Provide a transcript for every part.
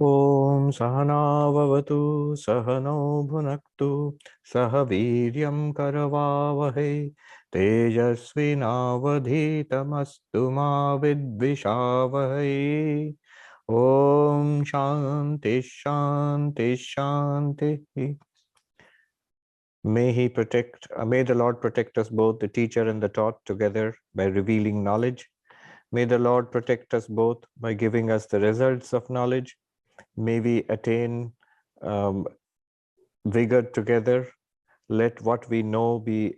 Om Sahana Vavatu Sahano Bhunaktu Saha Viryam Karavavahe Tejasvinavadhitamastu ma vidvishavahe. Om Shanti Shanti Shanti. May the Lord protect us both, the teacher and the taught, together by revealing knowledge. May the Lord protect us both by giving us the results of knowledge. May we attain vigor together. Let what we know be,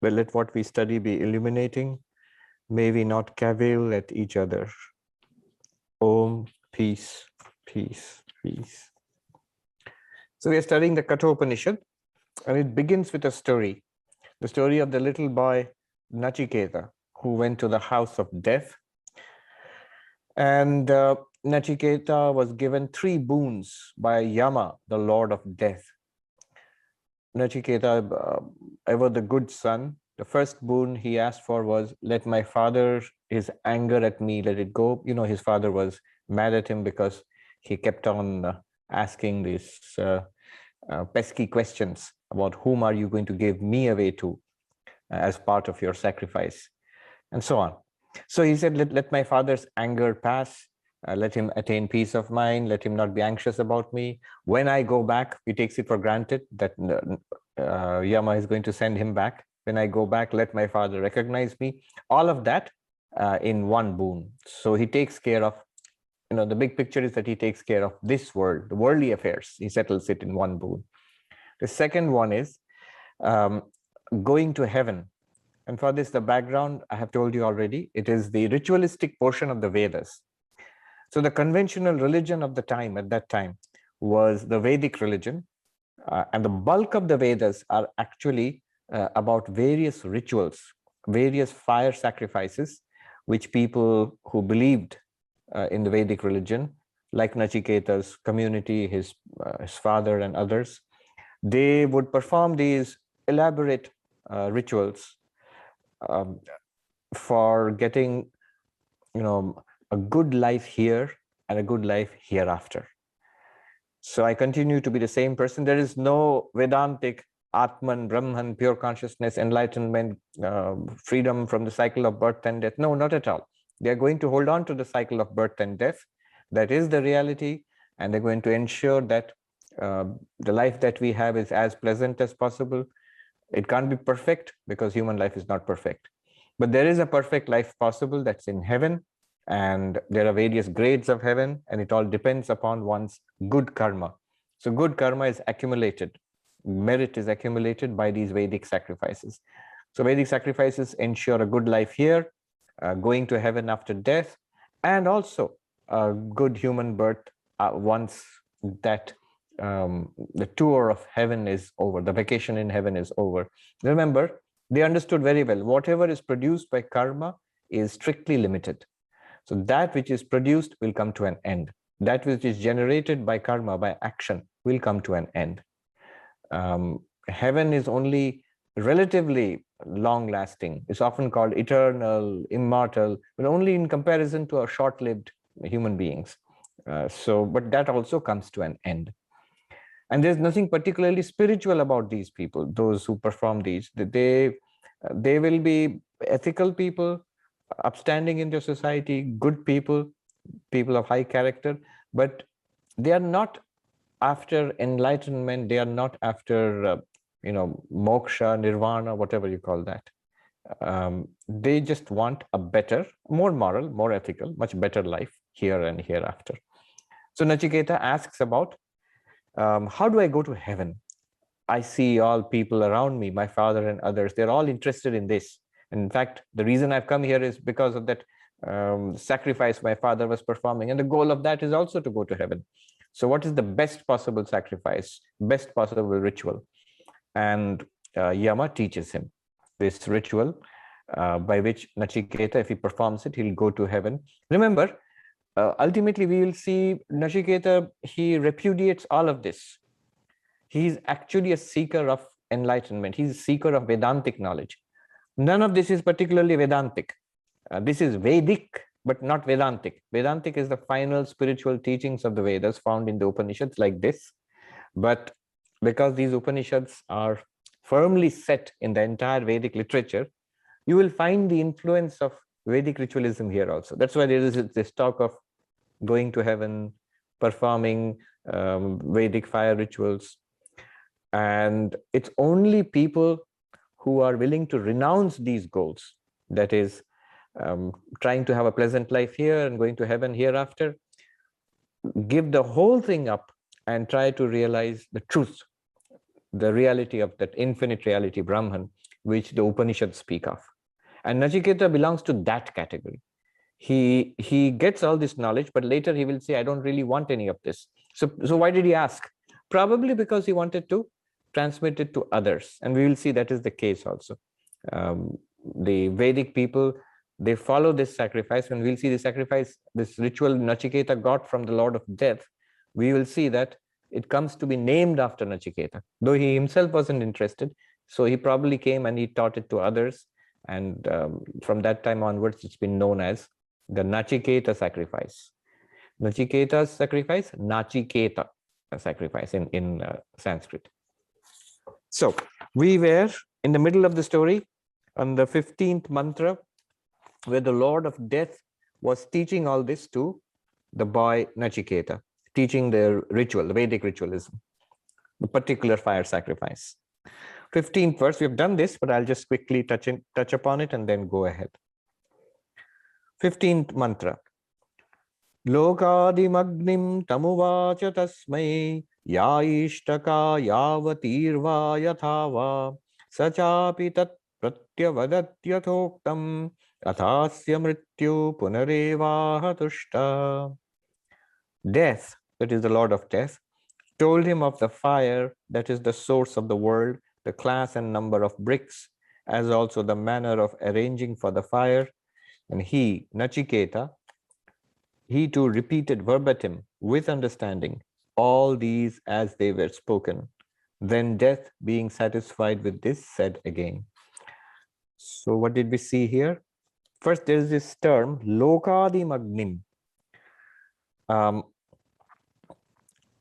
let what we study be illuminating. May we not cavil at each other. Om, peace, peace, peace. So we are studying the Katha Upanishad, and it begins with a story. The story of the little boy Nachiketa, who went to the house of death. And Nachiketa was given 3 boons by Yama, the lord of death. Nachiketa, ever the good son, the first boon he asked for was, let my father, his anger at me, let it go. You know, his father was mad at him because he kept on asking these pesky questions about whom are you going to give me away to as part of your sacrifice, and so on. So he said, let my father's anger pass. Let him attain peace of mind. Let him not be anxious about me. When I go back, he takes it for granted that Yama is going to send him back. When I go back, let my father recognize me. All of that in one boon. So he takes care of, the big picture is that he takes care of this world, the worldly affairs. He settles it in one boon. The second one is going to heaven. And for this, the background I have told you already. It is the ritualistic portion of the Vedas. So the conventional religion of the time, at that time, was the Vedic religion. And the bulk of the Vedas are actually about various rituals, various fire sacrifices, which people who believed in the Vedic religion, like Nachiketa's community, his father and others, they would perform these elaborate rituals for getting, a good life here and a good life hereafter. So I continue to be the same person. There is no Vedantic Atman, Brahman, pure consciousness, enlightenment, freedom from the cycle of birth and death. No, not at all. They are going to hold on to the cycle of birth and death. That is the reality. And they're going to ensure that the life that we have is as pleasant as possible. It can't be perfect because human life is not perfect. But there is a perfect life possible that's in heaven. And there are various grades of heaven, and it all depends upon one's good karma. So good karma is accumulated. Merit is accumulated by these Vedic sacrifices. So Vedic sacrifices ensure a good life here, going to heaven after death, and also a good human birth once that the tour of heaven is over, the vacation in heaven is over. Remember, they understood very well, whatever is produced by karma is strictly limited. So that which is produced will come to an end. That which is generated by karma, by action, will come to an end. Heaven is only relatively long-lasting. It's often called eternal, immortal, but only in comparison to our short-lived human beings. But that also comes to an end. And there's nothing particularly spiritual about these people, those who perform these. They will be ethical people, upstanding in their society, good people, people of high character, but they are not after enlightenment. They are not after, moksha, nirvana, whatever you call that. They just want a better, more moral, more ethical, much better life here and hereafter. So Nachiketa asks about, how do I go to heaven? I see all people around me, my father and others, they're all interested in this. And in fact, the reason I've come here is because of that sacrifice my father was performing. And the goal of that is also to go to heaven. So what is the best possible sacrifice, best possible ritual? And Yama teaches him this ritual by which Nachiketa, if he performs it, he'll go to heaven. Remember, ultimately we will see Nachiketa, he repudiates all of this. He's actually a seeker of enlightenment. He's a seeker of Vedantic knowledge. None of this is particularly Vedantic. This is Vedic but not Vedantic. Vedantic is the final spiritual teachings of the Vedas found in the Upanishads like this. But because these Upanishads are firmly set in the entire Vedic literature, you will find the influence of Vedic ritualism here also. That's why there is this talk of going to heaven, performing Vedic fire rituals. And it's only people who are willing to renounce these goals, that is, trying to have a pleasant life here and going to heaven hereafter, give the whole thing up and try to realize the truth, the reality of that infinite reality, Brahman, which the Upanishads speak of. And Nachiketa belongs to that category. He gets all this knowledge, but later he will say, I don't really want any of this. So why did he ask? Probably because he wanted to transmit it to others. And we will see that is the case also. The Vedic people, they follow this sacrifice. When we'll see the sacrifice, this ritual Nachiketa got from the Lord of Death, we will see that it comes to be named after Nachiketa, though he himself wasn't interested. So he probably came and he taught it to others. And from that time onwards, it's been known as the Nachiketa sacrifice. Nachiketa's sacrifice, Nachiketa sacrifice in Sanskrit. So we were in the middle of the story on the 15th mantra, where the Lord of Death was teaching all this to the boy Nachiketa, teaching the ritual, the Vedic ritualism, the particular fire sacrifice. 15th verse, we have done this, but I'll just quickly touch upon it and then go ahead. 15th mantra. Lokadimagnim tamuvacha tasmai yaishtaka yavatirva yathava sachapi tat pratyavadatyatoktam athasya mrityu punarevahatushta. Death, that is the Lord of Death, told him of the fire that is the source of the world, the class and number of bricks, as also the manner of arranging for the fire. And he, Nachiketa, he too repeated verbatim with understanding all these as they were spoken. Then Death, being satisfied with this, said again. So what did we see here? First, there is this term, Lokadi Magnim.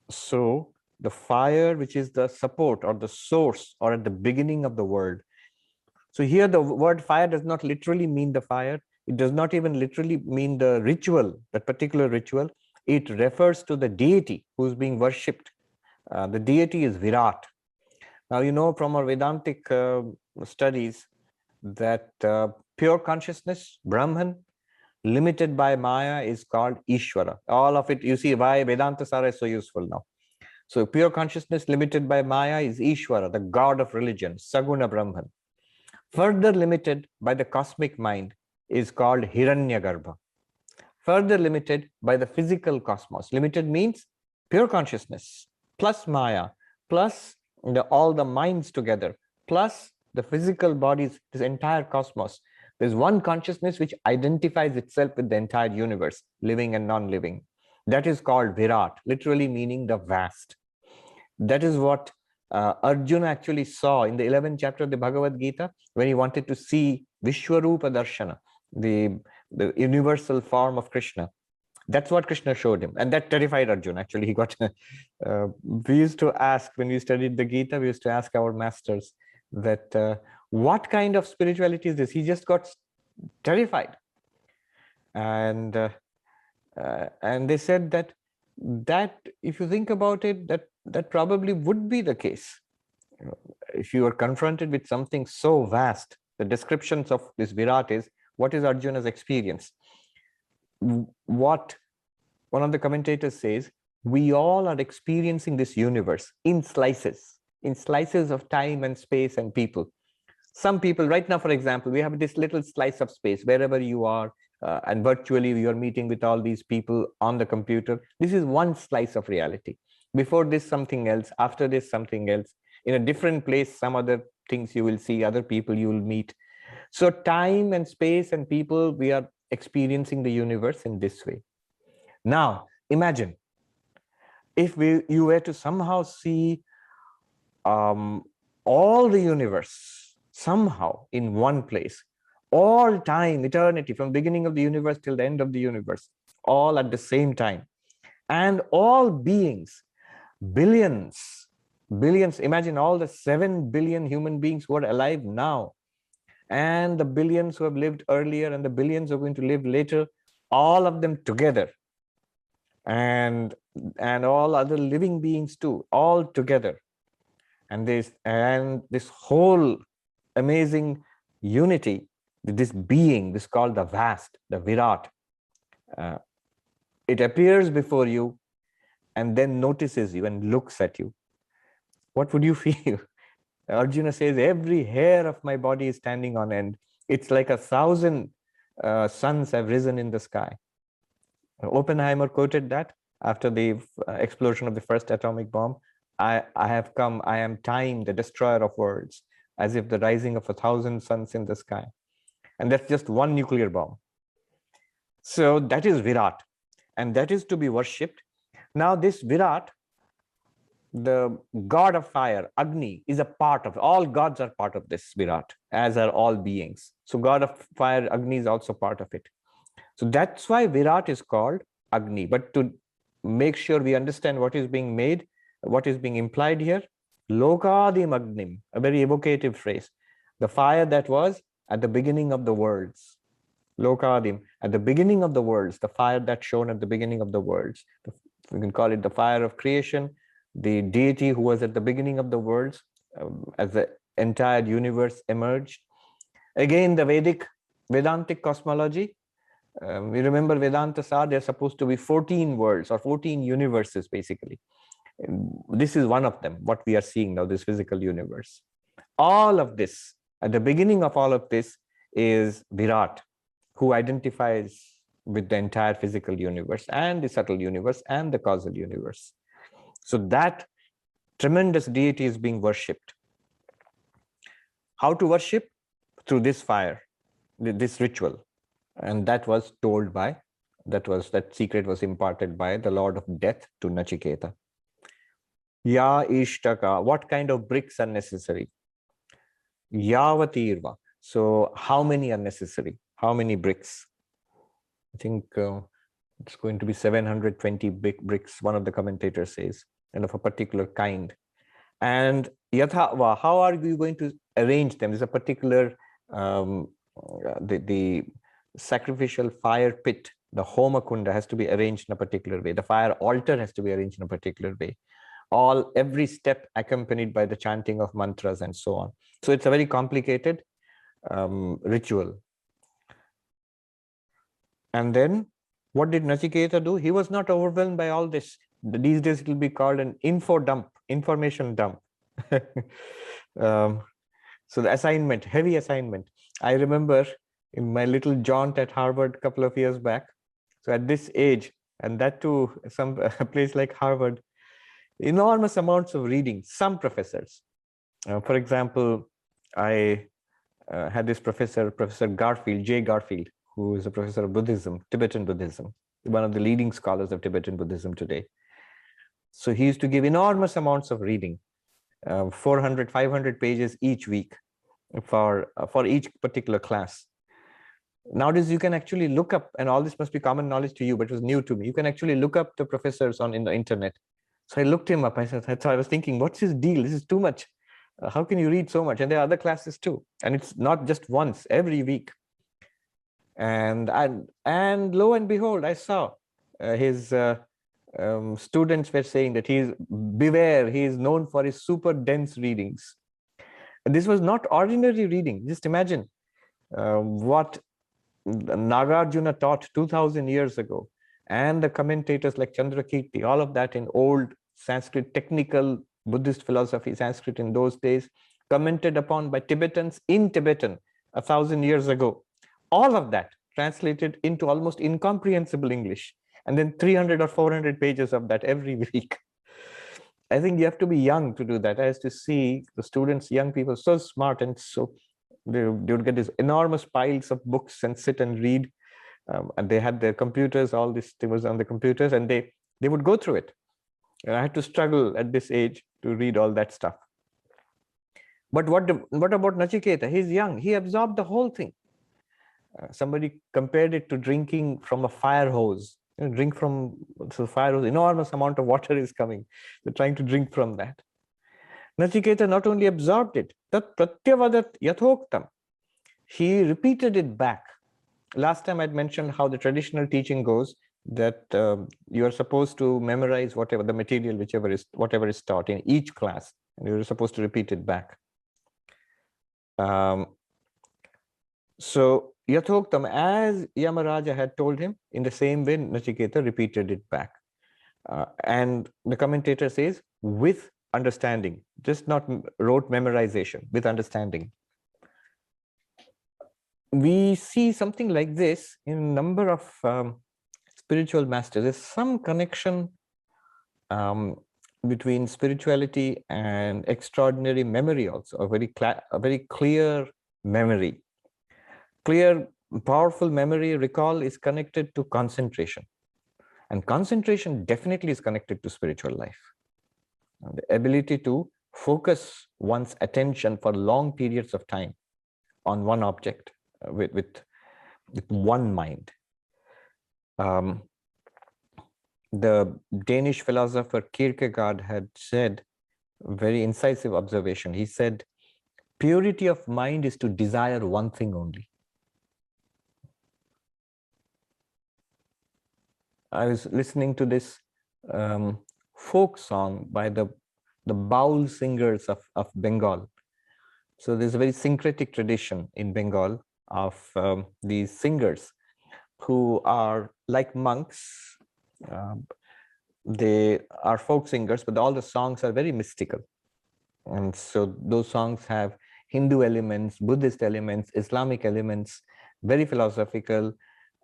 So the fire, which is the support or the source or at the beginning of the world. So here the word fire does not literally mean the fire. It does not even literally mean the ritual, that particular ritual. It refers to the deity who's being worshipped. The deity is Virat. Now, you know from our Vedantic studies that pure consciousness, Brahman, limited by Maya, is called Ishvara. All of it, you see why Vedanta Sara is so useful now. So pure consciousness limited by Maya is Ishvara, the god of religion, Saguna Brahman. Further limited by the cosmic mind is called Hiranyagarbha. Further limited by the physical cosmos. Limited means pure consciousness plus Maya plus all the minds together plus the physical bodies, this entire cosmos. There's one consciousness which identifies itself with the entire universe, living and non-living. That is called Virat, literally meaning the vast. That is what Arjuna actually saw in the 11th chapter of the Bhagavad Gita, when he wanted to see Vishwarupa Darshana, the universal form of Krishna. That's what Krishna showed him. And that terrified Arjuna. Actually, he got, we used to ask, when we studied the Gita, we used to ask our masters that what kind of spirituality is this? He just got terrified. And they said that if you think about it, that probably would be the case. If you are confronted with something so vast, the descriptions of this Virat is, what is Arjuna's experience? What one of the commentators says, we all are experiencing this universe in slices of time and space and people. Some people, right now, for example, we have this little slice of space wherever you are, and virtually you are meeting with all these people on the computer. This is one slice of reality. Before this, something else. After this, something else. In a different place, some other things you will see, other people you will meet. So time and space and people, we are experiencing the universe in this way. Now, imagine if you were to somehow see all the universe somehow in one place, all time, eternity, from beginning of the universe till the end of the universe, all at the same time. And all beings, billions, billions, imagine all the 7 billion human beings who are alive now, and the billions who have lived earlier, and the billions who are going to live later, all of them together, and all other living beings too, all together. And this whole amazing unity, this being, this called the vast, the Virat, it appears before you and then notices you and looks at you. What would you feel? Arjuna says, every hair of my body is standing on end. It's like 1,000 suns have risen in the sky. Oppenheimer quoted that after the explosion of the first atomic bomb. I have come, I am time, the destroyer of worlds, as if the rising of 1,000 suns in the sky. And that's just one nuclear bomb. So that is Virat, and that is to be worshipped. Now this Virat, the god of fire, Agni, is a part of, all gods are part of this Virat, as are all beings. So god of fire, Agni, is also part of it. So that's why Virat is called Agni. But to make sure we understand what is being made, what is being implied here, Lokadim Agnim, a very evocative phrase. The fire that was at the beginning of the worlds. Lokadim, at the beginning of the worlds, the fire that shone at the beginning of the worlds. We can call it the fire of creation, the deity who was at the beginning of the worlds, as the entire universe emerged. Again, the Vedantic cosmology. We remember Vedantas are, they're supposed to be 14 worlds or 14 universes, basically. This is one of them, what we are seeing now, this physical universe. All of this, at the beginning of all of this, is Virat, who identifies with the entire physical universe and the subtle universe and the causal universe. So that tremendous deity is being worshipped. How to worship? Through this fire, this ritual. And that was told by, that secret was imparted by the Lord of Death to Nachiketa. Ya Ishtaka, what kind of bricks are necessary? Yavatirva. So how many are necessary? How many bricks? I think it's going to be 720 big bricks, one of the commentators says, and of a particular kind. And Yathava, how are you going to arrange them? There's a particular, the sacrificial fire pit, the Homa Kunda has to be arranged in a particular way. The fire altar has to be arranged in a particular way. Every step accompanied by the chanting of mantras and so on. So it's a very complicated ritual. And then what did Nachiketa do? He was not overwhelmed by all this. These days it will be called an info dump, information dump. So the assignment, heavy assignment. I remember in my little jaunt at Harvard a couple of years back. So at this age, and that too, a place like Harvard, enormous amounts of reading. Some professors, for example, I had this professor, Professor Garfield, J. Garfield, who is a professor of Buddhism, Tibetan Buddhism, one of the leading scholars of Tibetan Buddhism today. So he used to give enormous amounts of reading, 400, 500 pages each week for each particular class. Nowadays, you can actually look up, and all this must be common knowledge to you, but it was new to me. You can actually look up the professors in the internet. So I looked him up. I was thinking, what's his deal? This is too much. How can you read so much? And there are other classes too. And it's not just once, every week. And lo and behold, I saw his students were saying that beware, he is known for his super dense readings. And this was not ordinary reading. Just imagine what Nagarjuna taught 2000 years ago, and the commentators like Chandrakirti, all of that in old Sanskrit, technical Buddhist philosophy, Sanskrit in those days, commented upon by Tibetans in Tibetan 1,000 years ago. All of that translated into almost incomprehensible English, and then 300 or 400 pages of that every week. I think you have to be young to do that. I used to see the students, young people, so smart, and so they would get these enormous piles of books and sit and read. And they had their computers, all this was on the computers, and they would go through it. And I had to struggle at this age to read all that stuff. But what about Nachiketa? He's young. He absorbed the whole thing. Somebody compared it to drinking from a fire hose. Drink from so fire hose, enormous amount of water is coming. They're trying to drink from that. Nachiketa not only absorbed it, tat pratyavadat yathoktam. He repeated it back. Last time I'd mentioned how the traditional teaching goes that you are supposed to memorize whatever the material, whatever is taught in each class, and you're supposed to repeat it back. So Yathoktam, as Yamaraja had told him, in the same way Nachiketa repeated it back. And the commentator says, with understanding, just not rote memorization, with understanding. We see something like this in a number of spiritual masters. There's some connection between spirituality and extraordinary memory also, a very clear memory. Clear, powerful memory recall is connected to concentration. And concentration definitely is connected to spiritual life. The ability to focus one's attention for long periods of time on one object with one mind. The Danish philosopher Kierkegaard had said a very incisive observation. He said, purity of mind is to desire one thing only. I was listening to this folk song by the baul singers of Bengal. So there's a very syncretic tradition in Bengal of these singers who are like monks. They are folk singers, but all the songs are very mystical. And so those songs have Hindu elements, Buddhist elements, Islamic elements, very philosophical,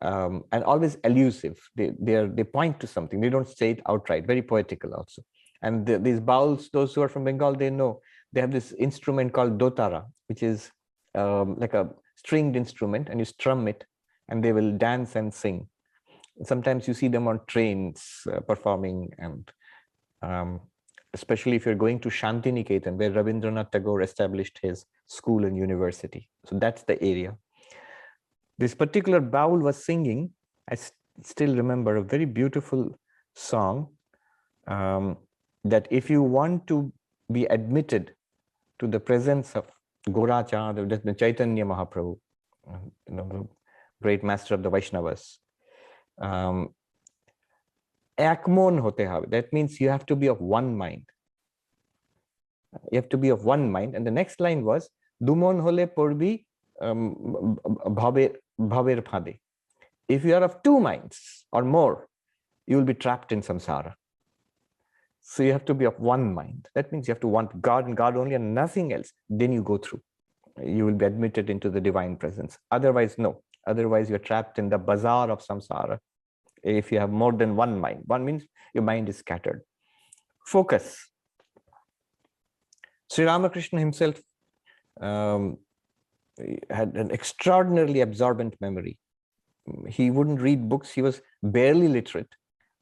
and always elusive. They point to something. They don't say it outright. Very poetical also. And these bauls, those who are from Bengal, they know they have this instrument called dotara, which is like a stringed instrument, and you strum it, and they will dance and sing. Sometimes you see them on trains performing, and especially if you're going to Shantiniketan, where Rabindranath Tagore established his school and university. So that's the area. This particular baul was singing, I still remember, a very beautiful song that if you want to be admitted to the presence of Goracha, the Chaitanya Mahaprabhu, the great master of the Vaishnavas, ekmon hote have. That means you have to be of one mind. You have to be of one mind. And the next line was, Dumon hole porbi bhaber phade. If you are of two minds or more, you will be trapped in samsara. So you have to be of one mind. That means you have to want God and God only and nothing else. Then you go through. You will be admitted into the divine presence. Otherwise, no. Otherwise, you're trapped in the bazaar of samsara. If you have more than one mind, one means your mind is scattered. Focus. Sri Ramakrishna himself had an extraordinarily absorbent memory. He wouldn't read books. He was barely literate,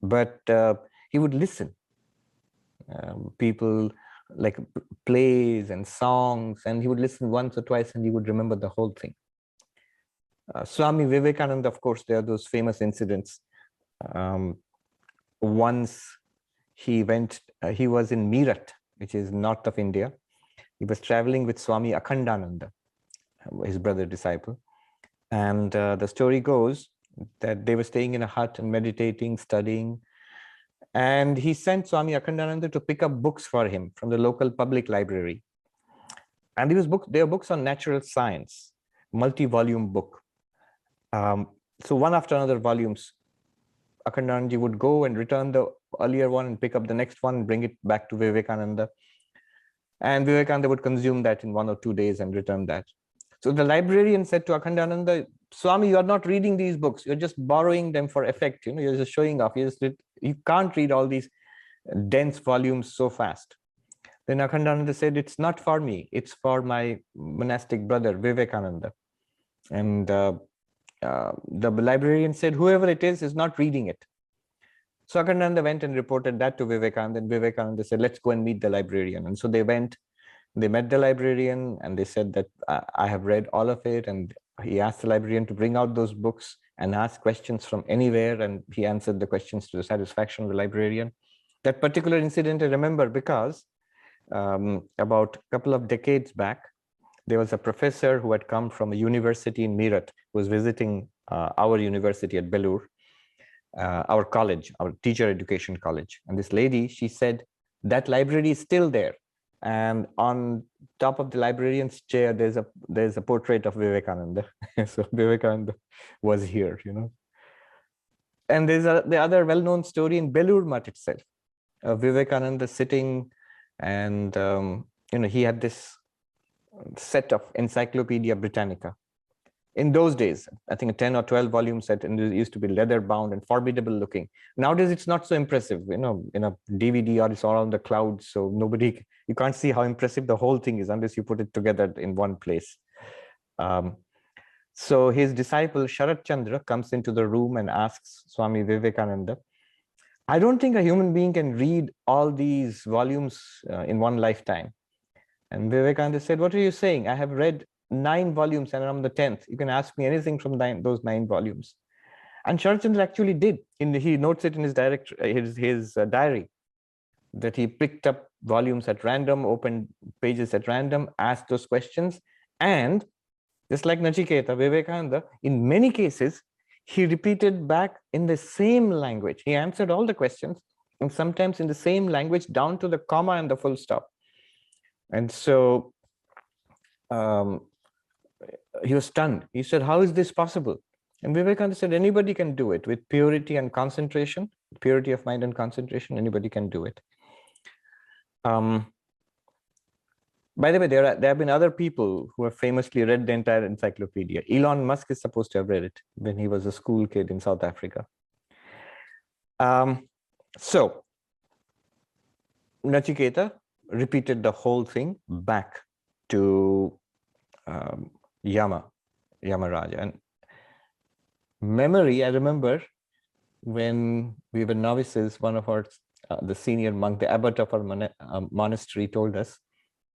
but he would listen. People like plays and songs, and he would listen once or twice and he would remember the whole thing. Swami Vivekananda, of course, there are those famous incidents. Once he was in Virat, which is north of India. He was traveling with Swami Akhandananda, his brother disciple. And the story goes that they were staying in a hut and meditating, studying. And he sent Swami Akhandananda to pick up books for him from the local public library. And they were books on natural science, multi-volume book. So one after another volumes, Akhandananda would go and return the earlier one and pick up the next one and bring it back to Vivekananda. And Vivekananda would consume that in 1 or 2 days and return that. So the librarian said to Akhandananda, Swami, you are not reading these books. You're just borrowing them for effect. You're just showing off. You can't read all these dense volumes so fast. Then Akhandananda said, it's not for me. It's for my monastic brother, Vivekananda. And the librarian said, whoever it is not reading it. So Akhandananda went and reported that to Vivekananda, and Vivekananda said, let's go and meet the librarian. And so they went, they met the librarian, and they said that I have read all of it, and he asked the librarian to bring out those books and ask questions from anywhere, and he answered the questions to the satisfaction of the librarian. That particular incident I remember because about a couple of decades back, there was a professor who had come from a university in Virat, who was visiting our university at Belur, our college, our teacher education college. And this lady, she said, that library is still there. And on top of the librarian's chair, there's a portrait of Vivekananda. So Vivekananda was here, you know. And there's the other well-known story in Belur Mutt itself. Vivekananda sitting, and you know, he had this set of Encyclopedia Britannica. In those days, I think a 10 or 12 volume set, and it used to be leather bound and formidable looking. Nowadays, it's not so impressive, you know, in a DVD, or it's all on the cloud. So you can't see how impressive the whole thing is unless you put it together in one place. So his disciple Sharat Chandra comes into the room and asks Swami Vivekananda, I don't think a human being can read all these volumes in one lifetime. And Vivekananda said, what are you saying? I have read 9 volumes and I'm the 10th. You can ask me anything from those 9 volumes. And Sharat Chandra actually did. He notes it in his diary, that he picked up volumes at random, opened pages at random, asked those questions. And just like Nachiketa, Vivekananda, in many cases, he repeated back in the same language. He answered all the questions, and sometimes in the same language, down to the comma and the full stop. And so he was stunned. He said, how is this possible? And Vivekananda said, anybody can do it with purity and concentration, purity of mind and concentration, anybody can do it. By the way, there have been other people who have famously read the entire encyclopedia. Elon Musk is supposed to have read it when he was a school kid in South Africa. So Nachiketa repeated the whole thing back to Yamaraja. And memory, I remember when we were novices, one of our, the senior monk, the abbot of our monastery told us,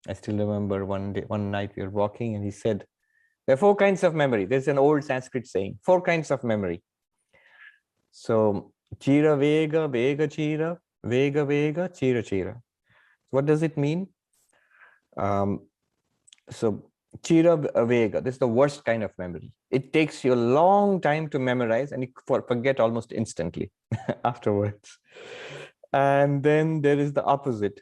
I still remember one night we were walking and he said, there are 4 kinds of memory. There's an old Sanskrit saying, 4 kinds of memory. So, chira vega, vega chira, vega vega, chira chira. What does it mean? So, chira vega, this is the worst kind of memory. It takes you a long time to memorize and you forget almost instantly afterwards. And then there is the opposite,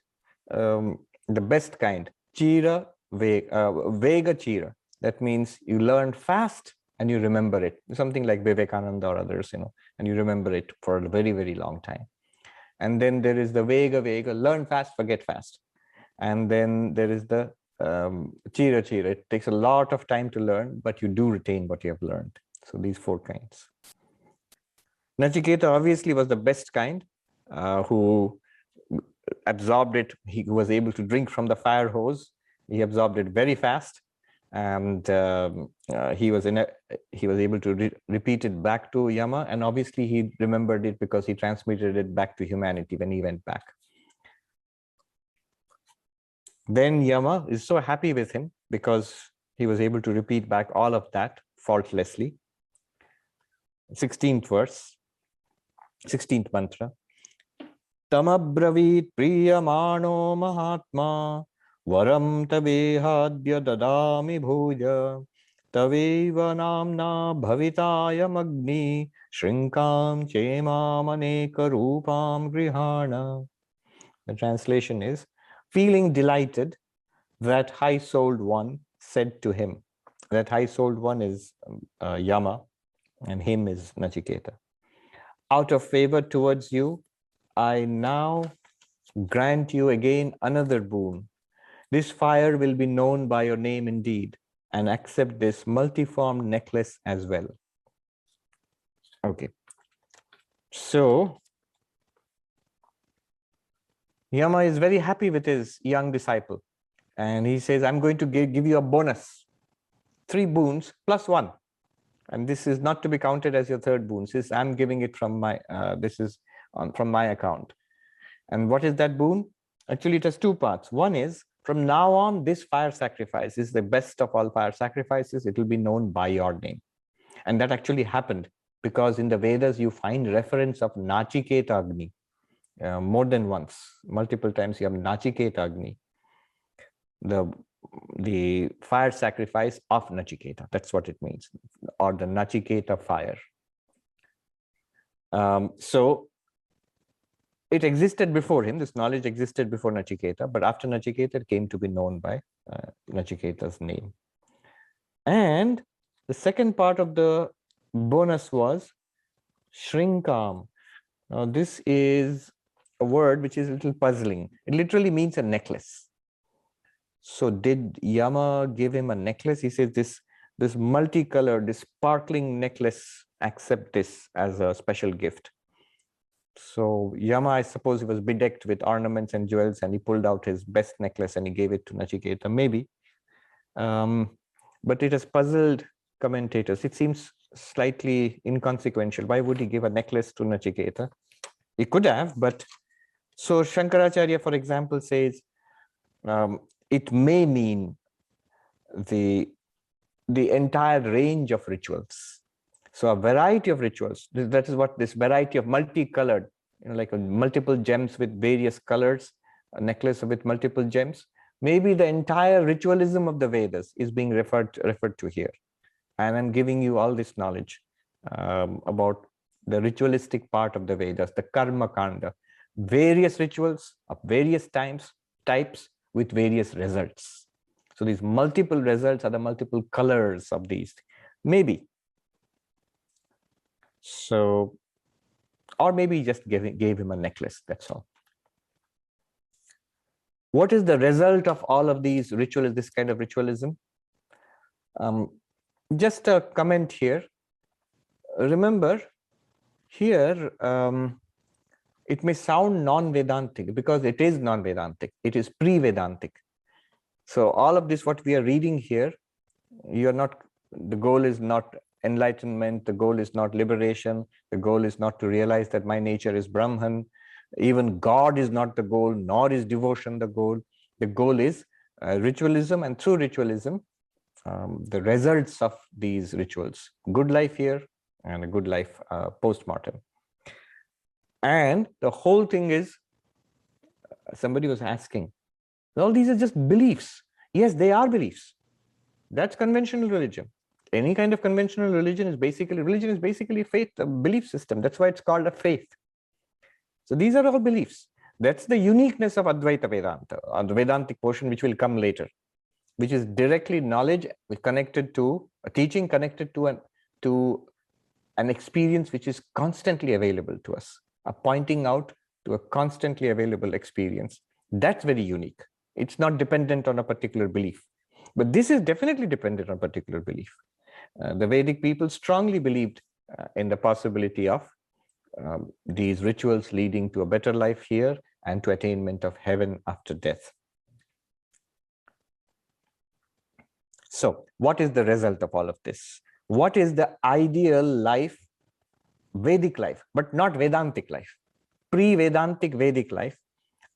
the best kind, chira vega, vega chira. That means you learn fast and you remember it. Something like Vivekananda or others, you know, and you remember it for a very, very long time. And then there is the vega vega, learn fast, forget fast. And then there is the chira chira. It takes a lot of time to learn, but you do retain what you have learned. So these 4 kinds. Nachiketa obviously was the best kind, who absorbed it. He was able to drink from the fire hose. He absorbed it very fast, and he was able to repeat it back to Yama. And obviously, he remembered it because he transmitted it back to humanity when he went back. Then Yama is so happy with him because he was able to repeat back all of that faultlessly. 16th verse, 16th mantra. Tamabravit priyamano mahatma varam tavehadya dadami bhuja taveva namna bhavitaya magni shrinkam chemam aneka rupam grihana. The translation is, feeling delighted, that high-souled one said to him. That high-souled one is Yama, and him is Nachiketa. Out of favor towards you, I now grant you again another boon. This fire will be known by your name indeed, and accept this multiform necklace as well. Okay. So, Yama is very happy with his young disciple. And he says, I'm going to give you a bonus. 3 boons plus 1. And this is not to be counted as your 3rd boon. Since I'm giving it from my, from my account. And what is that boon? Actually, it has 2 parts. One is from now on, this fire sacrifice is the best of all fire sacrifices. It will be known by your name. And that actually happened because in the Vedas, you find reference of Nachiketa Agni more than once. Multiple times you have Nachiketa Agni, the fire sacrifice of Nachiketa. That's what it means, or the Nachiketa fire. So it existed before him. This knowledge existed before Nachiketa, but after Nachiketa, it came to be known by Nachiketa's name. And the second part of the bonus was Shrinkam. Now, this is a word which is a little puzzling. It literally means a necklace. So did Yama give him a necklace? He says this multicolored, this sparkling necklace, accept this as a special gift. So Yama, I suppose he was bedecked with ornaments and jewels, and he pulled out his best necklace and he gave it to Nachiketa, maybe. But it has puzzled commentators. It seems slightly inconsequential. Why would he give a necklace to Nachiketa? He could have, but so Shankaracharya, for example, says it may mean the entire range of rituals. So a variety of rituals. That is what this variety of multicolored, like multiple gems with various colors, a necklace with multiple gems. Maybe the entire ritualism of the Vedas is being referred to here. And I'm giving you all this knowledge about the ritualistic part of the Vedas, the karma kanda, various rituals of various types with various results. So these multiple results are the multiple colors of these. Maybe. So, or maybe he just gave him a necklace, that's all. What is the result of all of these rituals, this kind of ritualism? Just a comment here. Remember, here, it may sound non-Vedantic because it is non-Vedantic. It is pre-Vedantic. So all of this, what we are reading here, the goal is not enlightenment, the goal is not liberation, the goal is not to realize that my nature is Brahman. Even God is not the goal, nor is devotion the goal. The goal is ritualism, and through ritualism, the results of these rituals, good life here and a good life post-mortem. And the whole thing is, somebody was asking, all these are just beliefs. Yes, they are beliefs. That's conventional religion. Any kind of conventional religion is basically faith, a belief system. That's why it's called a faith. So these are all beliefs. That's the uniqueness of Advaita Vedanta, or the Vedantic portion, which will come later, which is directly knowledge connected to a teaching, connected to an experience which is constantly available to us, pointing out to a constantly available experience. That's very unique. It's not dependent on a particular belief. But this is definitely dependent on particular belief. The Vedic people strongly believed in the possibility of these rituals leading to a better life here and to attainment of heaven after death. So what is the result of all of this? What is the ideal life, Vedic life, but not Vedantic life? Pre-Vedantic Vedic life,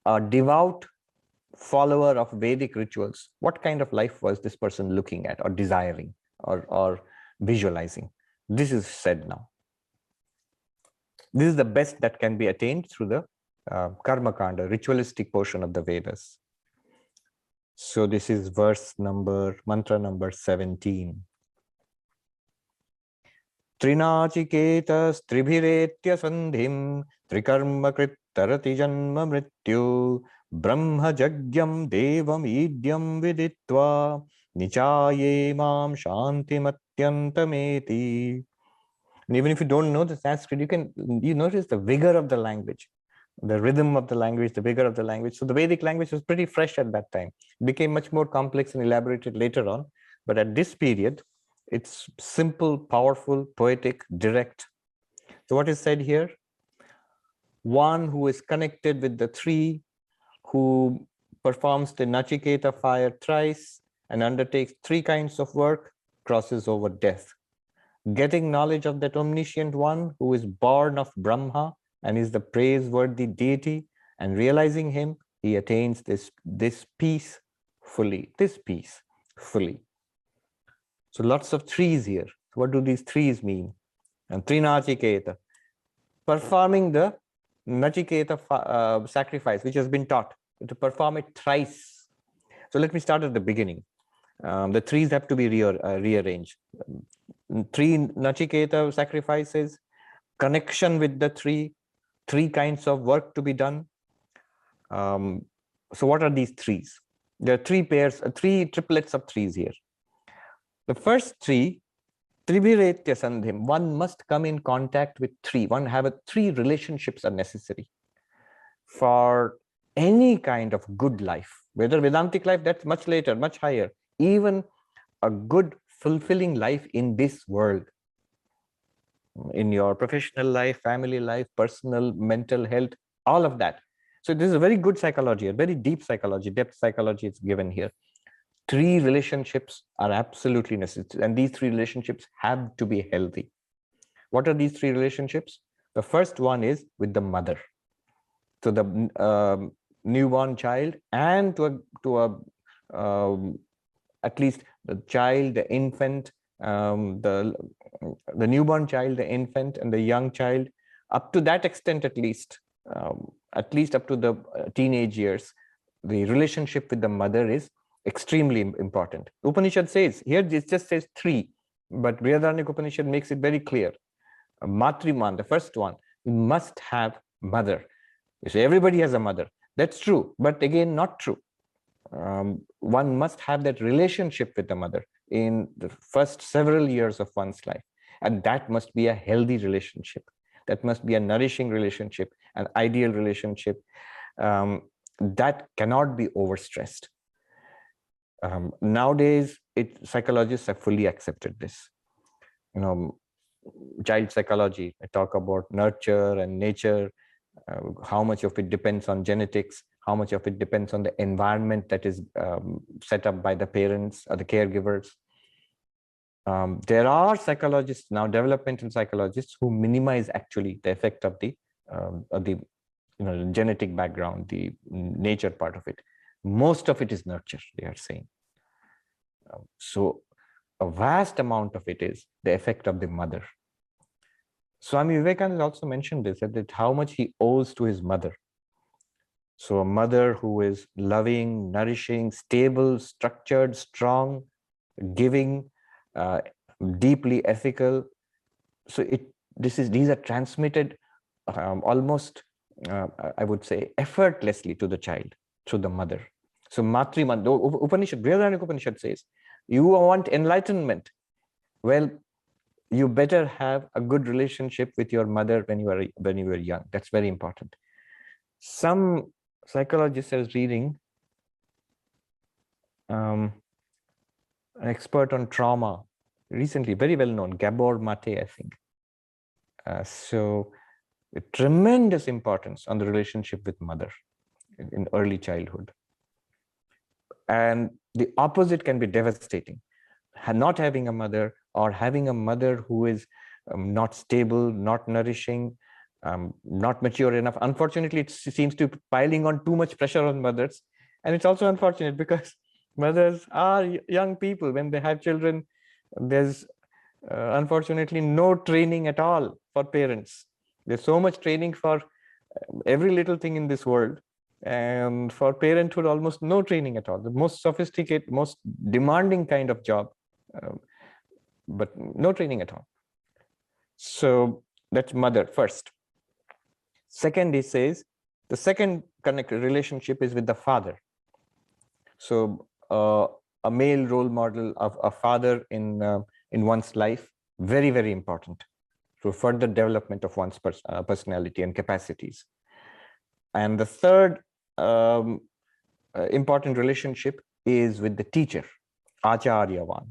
a devout follower of Vedic rituals, what kind of life was this person looking at or desiring or visualizing? This is said now. This is the best that can be attained through the karma kanda, ritualistic portion of the Vedas. So this is mantra number 17. Trinachiketas tribhiretya sandhim trikarma krittarati janma mrityu brahma jagyam devam idyam viditva nichaye mam shantimatyantameti. And even if you don't know the Sanskrit, you notice the vigor of the language, the rhythm of the language, the vigor of the language. So the Vedic language was pretty fresh at that time. It became much more complex and elaborated later on. But at this period, it's simple, powerful, poetic, direct. So what is said here? One who is connected with the three, who performs the Nachiketa fire thrice and undertakes three kinds of work, crosses over death. Getting knowledge of that omniscient one who is born of Brahma and is the praiseworthy deity, and realizing him, he attains this peace, fully. This piece, fully. So lots of threes here. What do these threes mean? And Nachiketa, performing the Nachiketa sacrifice, which has been taught, to perform it thrice. So let me start at the beginning. The threes have to be rearranged. Three Nachiketa sacrifices, connection with the three kinds of work to be done. So what are these threes? There are three pairs, three triplets of threes here. The first three, Triviretya Sandhim, one must come in contact with three. Three relationships are necessary for any kind of good life. Whether Vedantic life, that's much later, much higher. Even a good, fulfilling life in this world. In your professional life, family life, personal, mental health, all of that. So this is a very good psychology, a very deep psychology, depth psychology is given here. Three relationships are absolutely necessary, and these three relationships have to be healthy. What are these three relationships? The first one is with the mother, to the newborn child, and at least the child, the infant, the newborn child, the infant, and the young child, up to that extent at least up to the teenage years, the relationship with the mother is extremely important. Upanishad says, here it just says three, but Brihadaranyaka Upanishad makes it very clear. Matriman, the first one, you must have mother. You say everybody has a mother. That's true, but again, not true. One must have that relationship with the mother in the first several years of one's life. And that must be a healthy relationship. That must be a nourishing relationship, an ideal relationship. That cannot be overstressed. Nowadays, psychologists have fully accepted this. Child psychology, I talk about nurture and nature, how much of it depends on genetics, how much of it depends on the environment that is set up by the parents or the caregivers. There are psychologists now, developmental psychologists, who minimize actually the effect of the genetic background, the nature part of it. Most of it is nurture, they are saying. So a vast amount of it is the effect of the mother. Swami Vivekananda also mentioned this, that how much he owes to his mother. So a mother who is loving, nourishing, stable, structured, strong, giving, deeply ethical. So these are transmitted almost, I would say, effortlessly to the child through the mother. So Matriman, the Upanishad, Brihadaranyaka Upanishad says, you want enlightenment. Well, you better have a good relationship with your mother when you were young. That's very important. Some psychologists I was reading, an expert on trauma, recently, very well known, Gabor Mate, I think. So a tremendous importance on the relationship with mother in early childhood. And the opposite can be devastating. Not having a mother, or having a mother who is not stable, not nourishing, not mature enough. Unfortunately, it seems to be piling on too much pressure on mothers. And it's also unfortunate because mothers are young people. When they have children, there's unfortunately no training at all for parents. There's so much training for every little thing in this world. And for parenthood, almost no training at all. The most sophisticated, most demanding kind of job, but no training at all. So that's mother first. Second, he says, the second connected relationship is with the father. So a male role model of a father in one's life, very, very important to further development of one's personality and capacities. And the third important relationship is with the teacher, Acharyavan.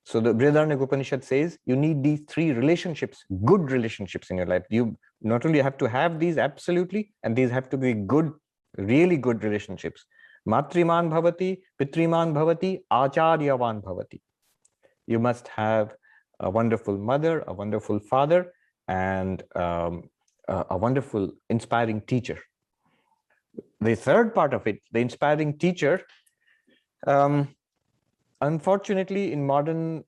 So the Brihadaranyaka Upanishad says you need these three relationships, good relationships in your life. You not only have to have these absolutely, and these have to be good, really good relationships. Matriman bhavati, pitriman bhavati, acharyavan bhavati. You must have a wonderful mother, a wonderful father, and a wonderful, inspiring teacher. The third part of it, the inspiring teacher, Um, Unfortunately, in modern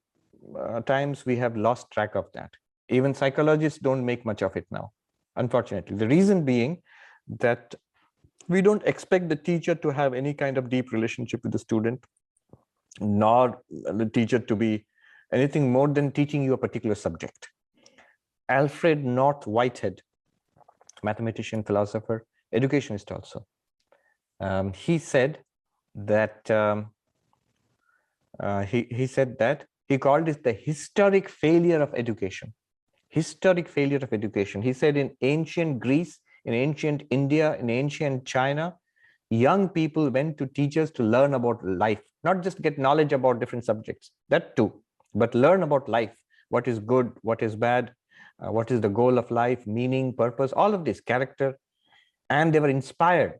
times, we have lost track of that. Even psychologists don't make much of it now, unfortunately. The reason being that we don't expect the teacher to have any kind of deep relationship with the student, nor the teacher to be anything more than teaching you a particular subject. Alfred North Whitehead, mathematician, philosopher, educationist also, he said that he said that he called it the historic failure of education. Historic failure of education. He said in ancient Greece, in ancient India, in ancient China, young people went to teachers to learn about life, not just get knowledge about different subjects, that too, but learn about life. What is good, what is bad, what is the goal of life, meaning, purpose, all of this, character. And they were inspired.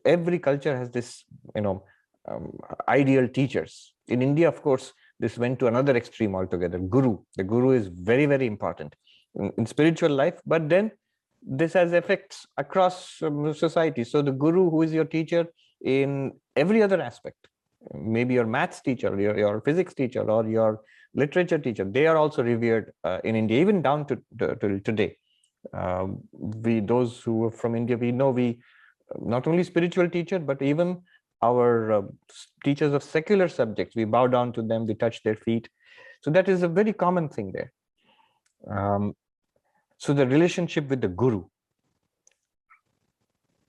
Every culture has this, ideal teachers. In India, of course, this went to another extreme altogether. Guru. The guru is very, very important in spiritual life, but then this has effects across society. So the guru, who is your teacher in every other aspect, maybe your maths teacher, your physics teacher, or your literature teacher, they are also revered in India, even down to today. Those who are from India, we know we not only spiritual teacher, but even our teachers of secular subjects, we bow down to them, we touch their feet. So that is a very common thing there. So the relationship with the guru,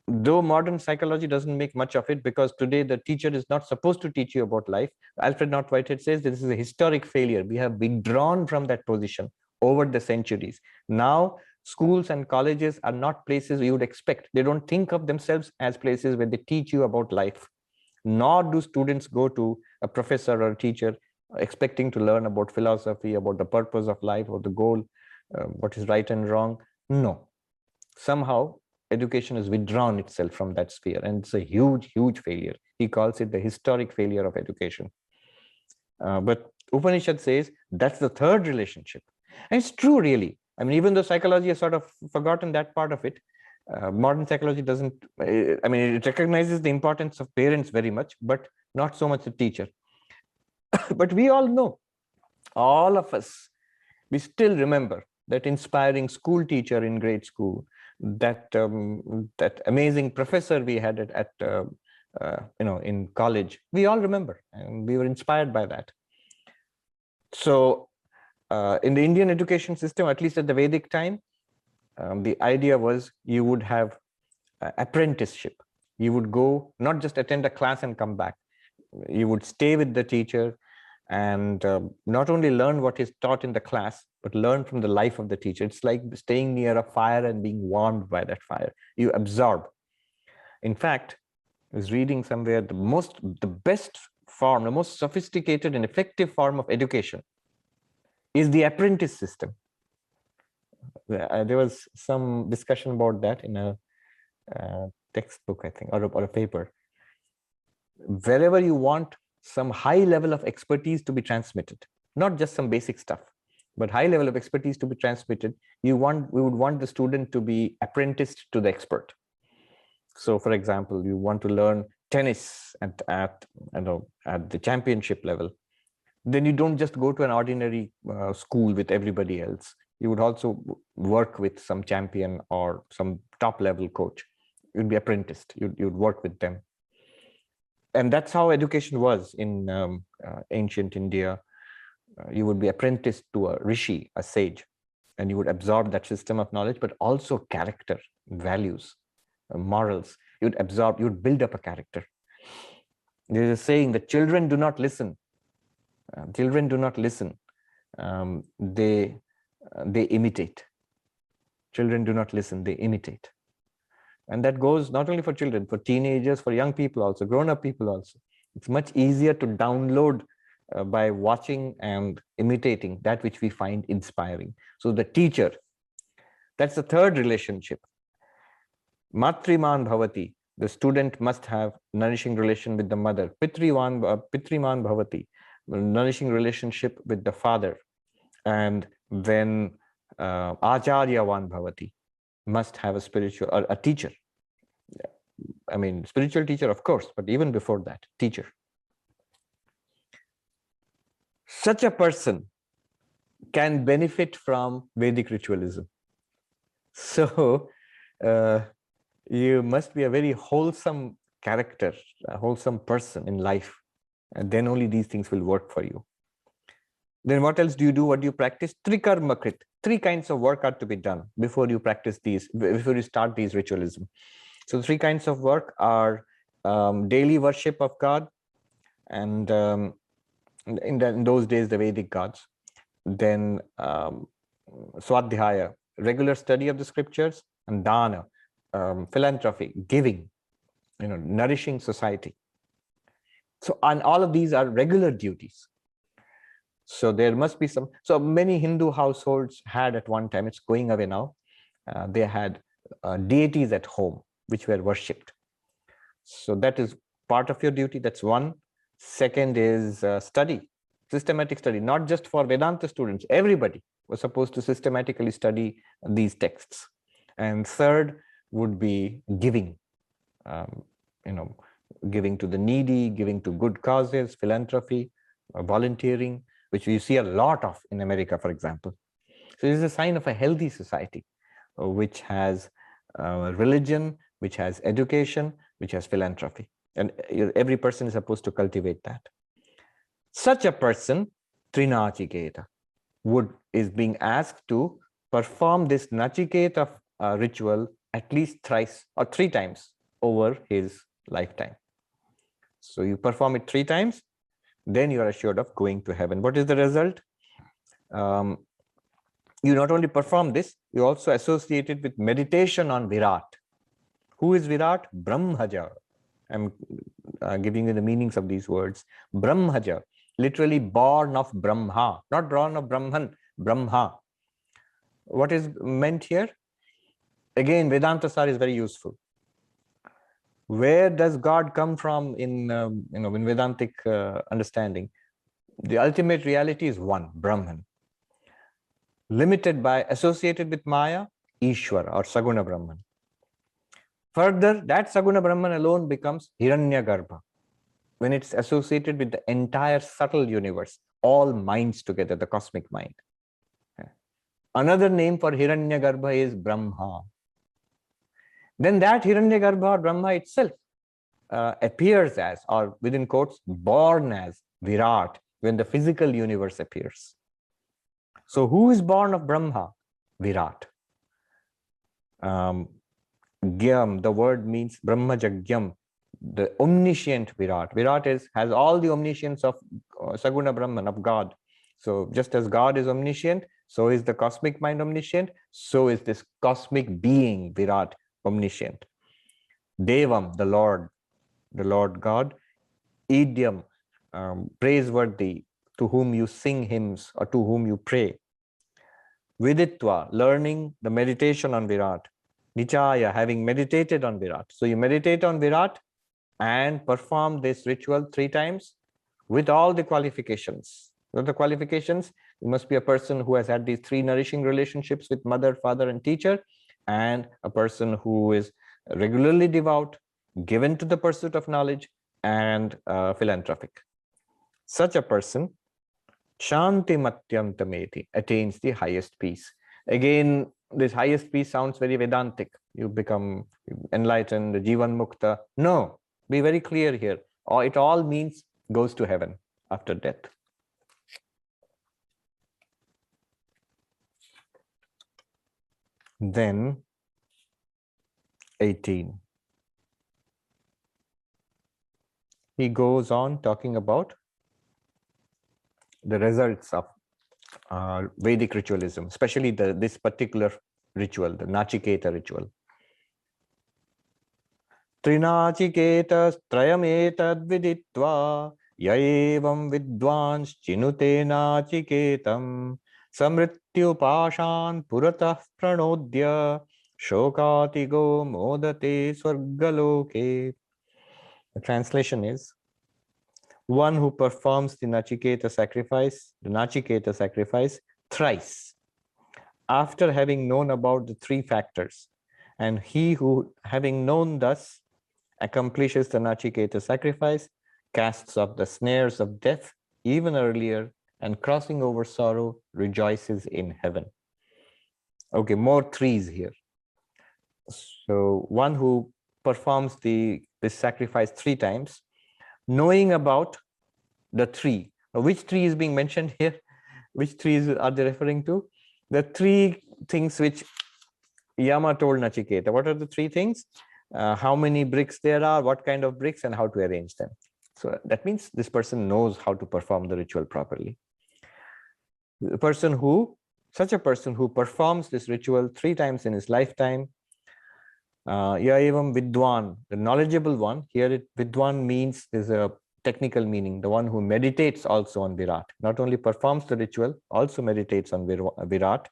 though modern psychology doesn't make much of it, because today the teacher is not supposed to teach you about life. Alfred North Whitehead says this is a historic failure. We have withdrawn from that position over the centuries. Now schools and colleges are not places you would expect. They don't think of themselves as places where they teach you about life, nor do students go to a professor or a teacher expecting to learn about philosophy, about the purpose of life, or the goal, what is right and wrong. No, somehow education has withdrawn itself from that sphere, and it's a huge, huge failure. He calls it the historic failure of education. But Upanishad says that's the third relationship. And it's true, really. I mean, even though psychology has sort of forgotten that part of it, modern psychology doesn't, it recognizes the importance of parents very much, but not so much the teacher. But we all know, all of us, we still remember that inspiring school teacher in grade school, that that amazing professor we had in college. We all remember, and we were inspired by that. So in the Indian education system, at least at the Vedic time, the idea was you would have apprenticeship. You would go, not just attend a class and come back. You would stay with the teacher and not only learn what is taught in the class, but learn from the life of the teacher. It's like staying near a fire and being warmed by that fire. You absorb. In fact, I was reading somewhere the best form, the most sophisticated and effective form of education is the apprentice system. There was some discussion about that in a textbook, I think, or a paper. Wherever you want some high level of expertise to be transmitted, not just some basic stuff, but high level of expertise to be transmitted, we would want the student to be apprenticed to the expert. So, for example, you want to learn tennis at the championship level, then you don't just go to an ordinary school with everybody else. You would also work with some champion or some top level coach. You'd be apprenticed. You'd work with them. And that's how education was in ancient India. You would be apprenticed to a rishi, a sage, and you would absorb that system of knowledge, but also character, values, morals. You'd absorb, you'd build up a character. There's a saying that children do not listen. Children do not listen. They imitate. Children do not listen, they imitate. And that goes not only for children, for teenagers, for young people also, grown-up people also. It's much easier to download by watching and imitating that which we find inspiring. So the teacher, that's the third relationship. Matriman bhavati, the student must have nourishing relation with the mother. Pitriman bhavati, nourishing relationship with the father. And then acharyavan bhavati, must have a spiritual, or a teacher. I mean, spiritual teacher, of course, but even before that, teacher. Such a person can benefit from Vedic ritualism. So you must be a very wholesome character, a wholesome person in life, and then only these things will work for you. Then what else do you do? What do you practice? Trikarma krit. 3 kinds of work are to be done before you practice these, before you start these ritualism. So 3 kinds of work are daily worship of God, and in those days, the Vedic gods. Then Swadhyaya, regular study of the scriptures, and Dana, philanthropy, giving, nourishing society. So, and all of these are regular duties. So there must be some. So many Hindu households had at one time, it's going away now, they had deities at home which were worshipped. So that is part of your duty. That's one. Second is study, systematic study, not just for Vedanta students. Everybody was supposed to systematically study these texts. And third would be giving, giving to the needy, giving to good causes, philanthropy, volunteering, which we see a lot of in America, for example. So this is a sign of a healthy society, which has religion, which has education, which has philanthropy. And every person is supposed to cultivate that. Such a person, Trinachiketa, is being asked to perform this Nachiketa ritual at least thrice or 3 times over his lifetime. So you perform it 3 times, then you are assured of going to heaven. What is the result? You not only perform this, you also associate it with meditation on Virat. Who is Virat? Brahmaja. I'm giving you the meanings of these words. Brahmaja, literally born of Brahma, not born of Brahman, Brahma. What is meant here? Again, Vedanta Sar is very useful. Where does God come from in Vedantic understanding? The ultimate reality is one, Brahman. Limited by, associated with Maya, Ishwara or Saguna Brahman. Further, that Saguna Brahman alone becomes Hiranyagarbha when it's associated with the entire subtle universe, all minds together, the cosmic mind. Another name for Hiranyagarbha is Brahma. Then that Hiranyagarbha or Brahma itself appears as, or within quotes, born as Virat when the physical universe appears. So who is born of Brahma? Virat. Gyam, the word means Brahmajagyam, the omniscient Virat. Virat has all the omniscience of Saguna Brahman, of God. So just as God is omniscient, so is the cosmic mind omniscient, so is this cosmic being Virat omniscient. Devam, the Lord God. Idyam, praiseworthy, to whom you sing hymns or to whom you pray. Viditva, learning the meditation on Virat. Nichaya, having meditated on Virat. So you meditate on Virat and perform this ritual 3 times with all the qualifications. What are the qualifications? You must be a person who has had these 3 nourishing relationships with mother, father, and teacher, and a person who is regularly devout, given to the pursuit of knowledge, and philanthropic. Such a person, Shanti Matyamtameti, attains the highest peace. Again, this highest peace sounds very Vedantic. You become enlightened, Jivan Mukta. No, be very clear here. It all means goes to heaven after death. Then 18. He goes on talking about the results of Vedic ritualism, especially this particular ritual, the Nachiketa ritual. Trinachiketa trayametad viditva yaevam vidvans chinute nachiketam samrityu pashan puratah pranodya shokatigo modate swargaloke. The translation is, one who performs the Nachiketa sacrifice thrice, after having known about the 3 factors, and he who, having known thus, accomplishes the Nachiketa sacrifice, casts off the snares of death even earlier and crossing over sorrow rejoices in heaven. Okay, more threes here. So one who performs this sacrifice 3 times, knowing about the three. Now, which three is being mentioned here? Which trees are they referring to? The 3 things which Yama told Nachiketa. What are the 3 things? How many bricks there are, what kind of bricks, and how to arrange them. So that means this person knows how to perform the ritual properly. Such a person who performs this ritual 3 times in his lifetime, Yaevam Vidwan, the knowledgeable one. Here Vidwan means, there's a technical meaning, the one who meditates also on Virat. Not only performs the ritual, also meditates on Virat.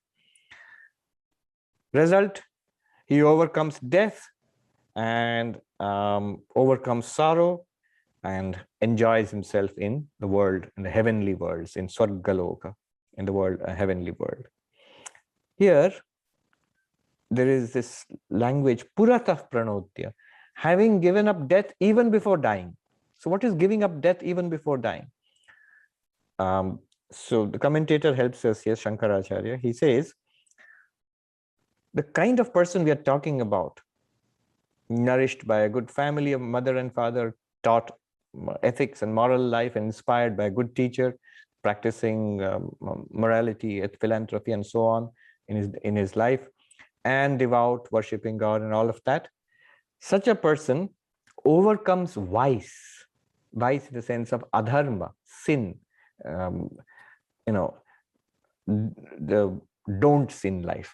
Result, he overcomes death and overcomes sorrow and enjoys himself in the world, in the heavenly worlds, in Swargaloka, in the world, a heavenly world. Here, there is this language, Puratah Pranodya, having given up death even before dying. So what is giving up death even before dying? So the commentator helps us here, Shankaracharya. He says, the kind of person we are talking about, nourished by a good family of mother and father, taught ethics and moral life, and inspired by a good teacher, practicing morality, philanthropy, and so on in his life, and devout, worshipping God, and all of that. Such a person overcomes vice in the sense of adharma, sin, the don'ts in life,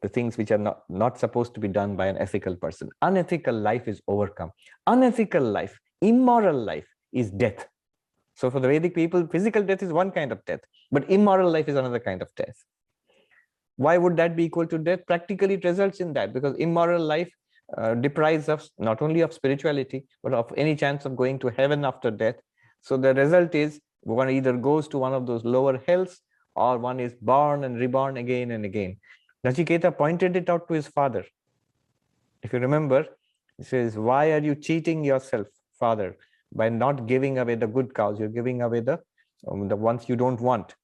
the things which are not supposed to be done by an ethical person. Unethical life is overcome. Unethical life, immoral life is death. So for the Vedic people, physical death is one kind of death, but immoral life is another kind of death. Why would that be equal to death? Practically it results in that, because immoral life deprives us not only of spirituality, but of any chance of going to heaven after death. So the result is one either goes to one of those lower hells, or one is born and reborn again and again. Nachiketa pointed it out to his father. If you remember, he says, why are you cheating yourself, father, by not giving away the good cows? You're giving away the ones you don't want.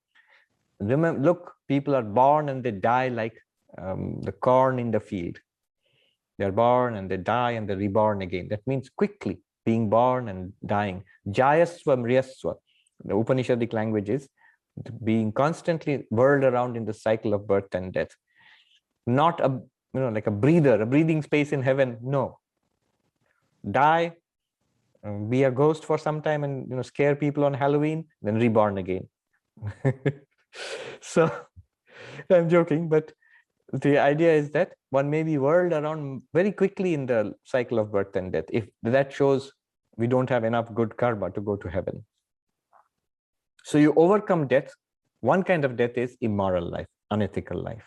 Remember, look, people are born and they die like the corn in the field. They're born and they die and they're reborn again. That means quickly being born and dying. Jayasva Mriyasva. The Upanishadic language is being constantly whirled around in the cycle of birth and death. Not like a breather, a breathing space in heaven. No. Die, be a ghost for some time, and scare people on Halloween, then reborn again. So I'm joking, but the idea is that one may be whirled around very quickly in the cycle of birth and death. If that shows we don't have enough good karma to go to heaven. So you overcome death. One kind of death is immoral life, unethical life.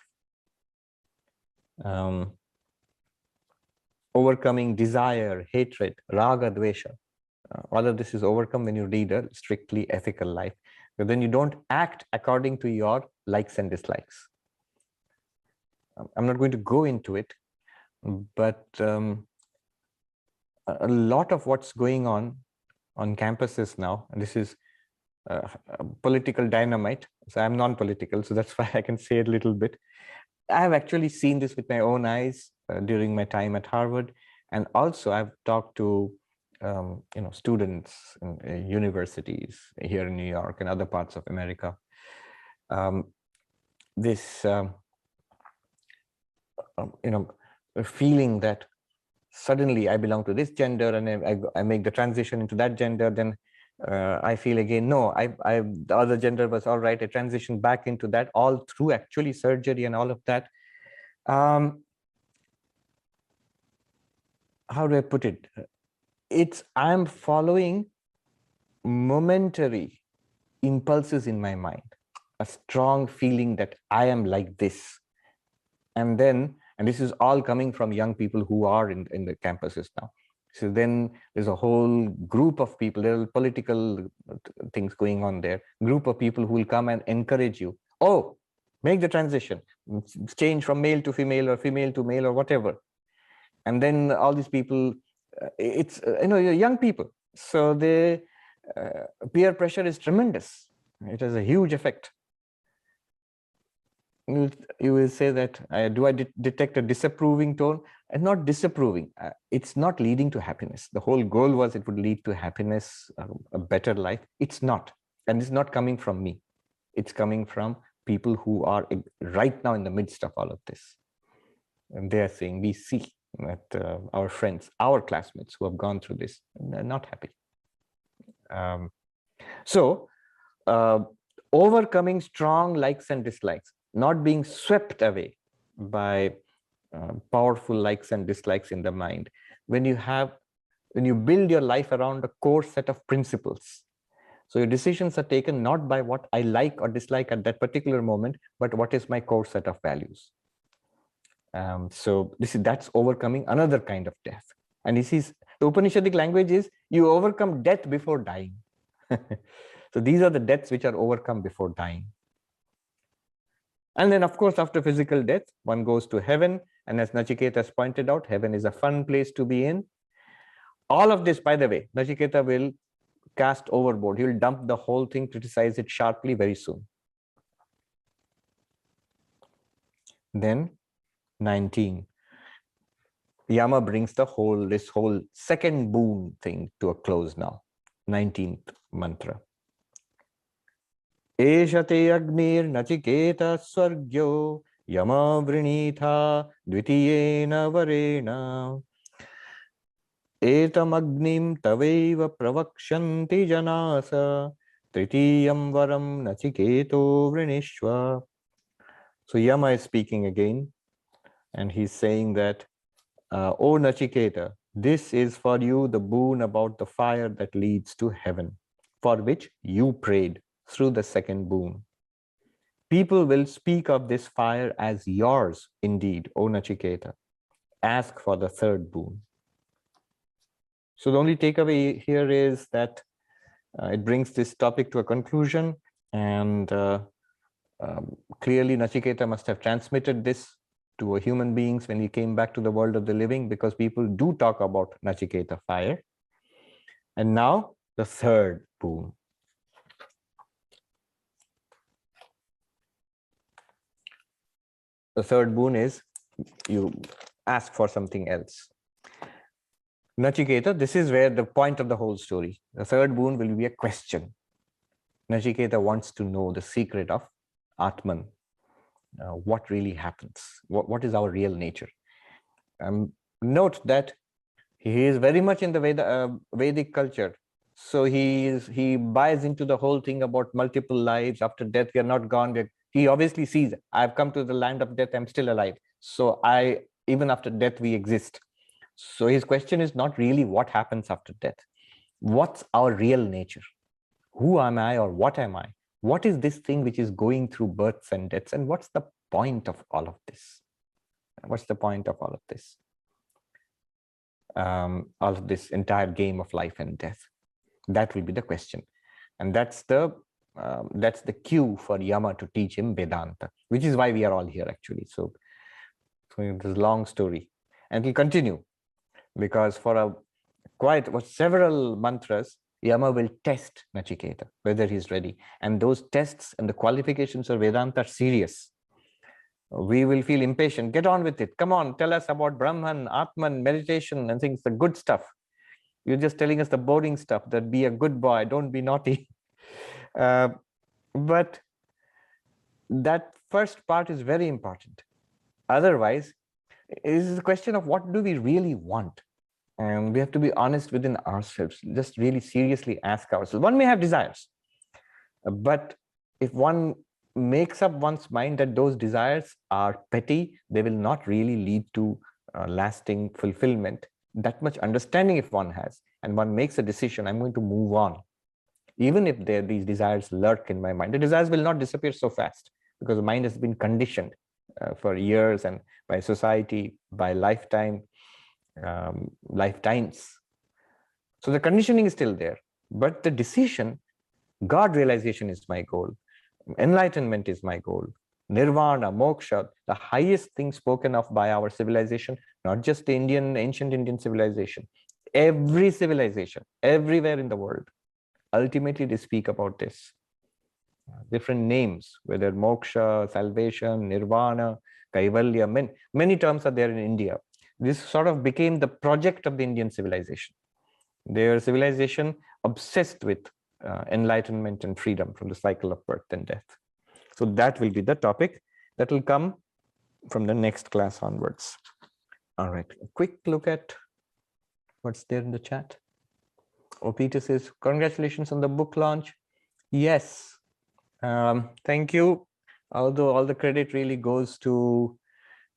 Overcoming desire, hatred, raga, dvesha. All of this is overcome when you lead a strictly ethical life. But then you don't act according to your likes and dislikes. I'm not going to go into it, but a lot of what's going on campuses now, and this is political dynamite. So I'm non-political, so that's why I can say a little bit. I have actually seen this with my own eyes during my time at Harvard, and also I've talked to students in universities here in New York and other parts of America. This feeling that suddenly I belong to this gender and I make the transition into that gender, then I feel again, no, the other gender was all right. I transitioned back into that, all through actually surgery and all of that. How do I put it? I'm following momentary impulses in my mind, a strong feeling that I am like this. And this is all coming from young people who are in the campuses now. So then there's a whole group of people, there are political things going on there, group of people who will come and encourage you. Oh, make the transition, change from male to female or female to male or whatever. And then all these people, it's, young people. So the peer pressure is tremendous. It has a huge effect. You will say that, do I detect a disapproving tone? And not disapproving. It's not leading to happiness. The whole goal was it would lead to happiness, a better life. It's not. And it's not coming from me. It's coming from people who are right now in the midst of all of this. And they are saying, we see that our friends, our classmates who have gone through this, they're not happy. So overcoming strong likes and dislikes, not being swept away by powerful likes and dislikes in the mind. When you build your life around a core set of principles, so your decisions are taken not by what I like or dislike at that particular moment, but what is my core set of values. So that's overcoming another kind of death. And this is, the Upanishadic language is, you overcome death before dying. So these are the deaths which are overcome before dying. And then, of course, after physical death, one goes to heaven. And as Nachiketa has pointed out, heaven is a fun place to be in. All of this, by the way, Nachiketa will cast overboard. He will dump the whole thing, criticize it sharply very soon. Then 19. Yama brings this whole second boon thing to a close now. 19th mantra. Eshate agnir nachiketa swargyo yama vrinitha dvitiyena varena etam agnim taveva pravakshanti janasa tritiyam varam nachiketo vrinishva. So Yama is speaking again, and he's saying that, O Nachiketa, this is for you the boon about the fire that leads to heaven, for which you prayed through the second boon. People will speak of this fire as yours indeed, O Nachiketa. Ask for the third boon. So the only takeaway here is that it brings this topic to a conclusion, and clearly Nachiketa must have transmitted this to human beings when he came back to the world of the living, because people do talk about Nachiketa fire. And now the third boon. The third boon is you ask for something else. Nachiketa, this is where the point of the whole story. The third boon will be a question. Nachiketa wants to know the secret of Atman. What really happens? What is our real nature? Note that he is very much in the Vedic culture. So he buys into the whole thing about multiple lives. After death, we are not gone. He obviously sees, I've come to the land of death, I'm still alive. So even after death, we exist. So his question is not really what happens after death. What's our real nature? Who am I, or what am I? What is this thing which is going through births and deaths? And what's the point of all of this? What's the point of all of this? All of this entire game of life and death? That will be the question. And that's the cue for Yama to teach him Vedanta, which is why we are all here actually. So it's a long story, and we'll continue, because for several mantras, Yama will test Nachiketa, whether he's ready. And those tests and the qualifications of Vedanta are serious. We will feel impatient. Get on with it. Come on, tell us about Brahman, Atman, meditation and things, the good stuff. You're just telling us the boring stuff, that be a good boy, don't be naughty. But that first part is very important. Otherwise, it is a question of what do we really want? And we have to be honest within ourselves, just really seriously ask ourselves. One may have desires, but if one makes up one's mind that those desires are petty, they will not really lead to lasting fulfillment. That much understanding if one has, and one makes a decision, I'm going to move on. Even if these desires lurk in my mind, the desires will not disappear so fast, because the mind has been conditioned for years, and by society, by lifetimes. So the conditioning is still there, but the decision, God realization is my goal, enlightenment is my goal, nirvana, moksha, the highest thing spoken of by our civilization, not just the ancient Indian civilization, every civilization, everywhere in the world, ultimately they speak about this. different names, whether moksha, salvation, nirvana, kaivalya, many terms are there in India. This sort of became the project of the Indian civilization. Their civilization obsessed with enlightenment and freedom from the cycle of birth and death. So that will be the topic that will come from the next class onwards. All right, a quick look at what's there in the chat. Peter says, congratulations on the book launch. Yes, thank you. Although all the credit really goes to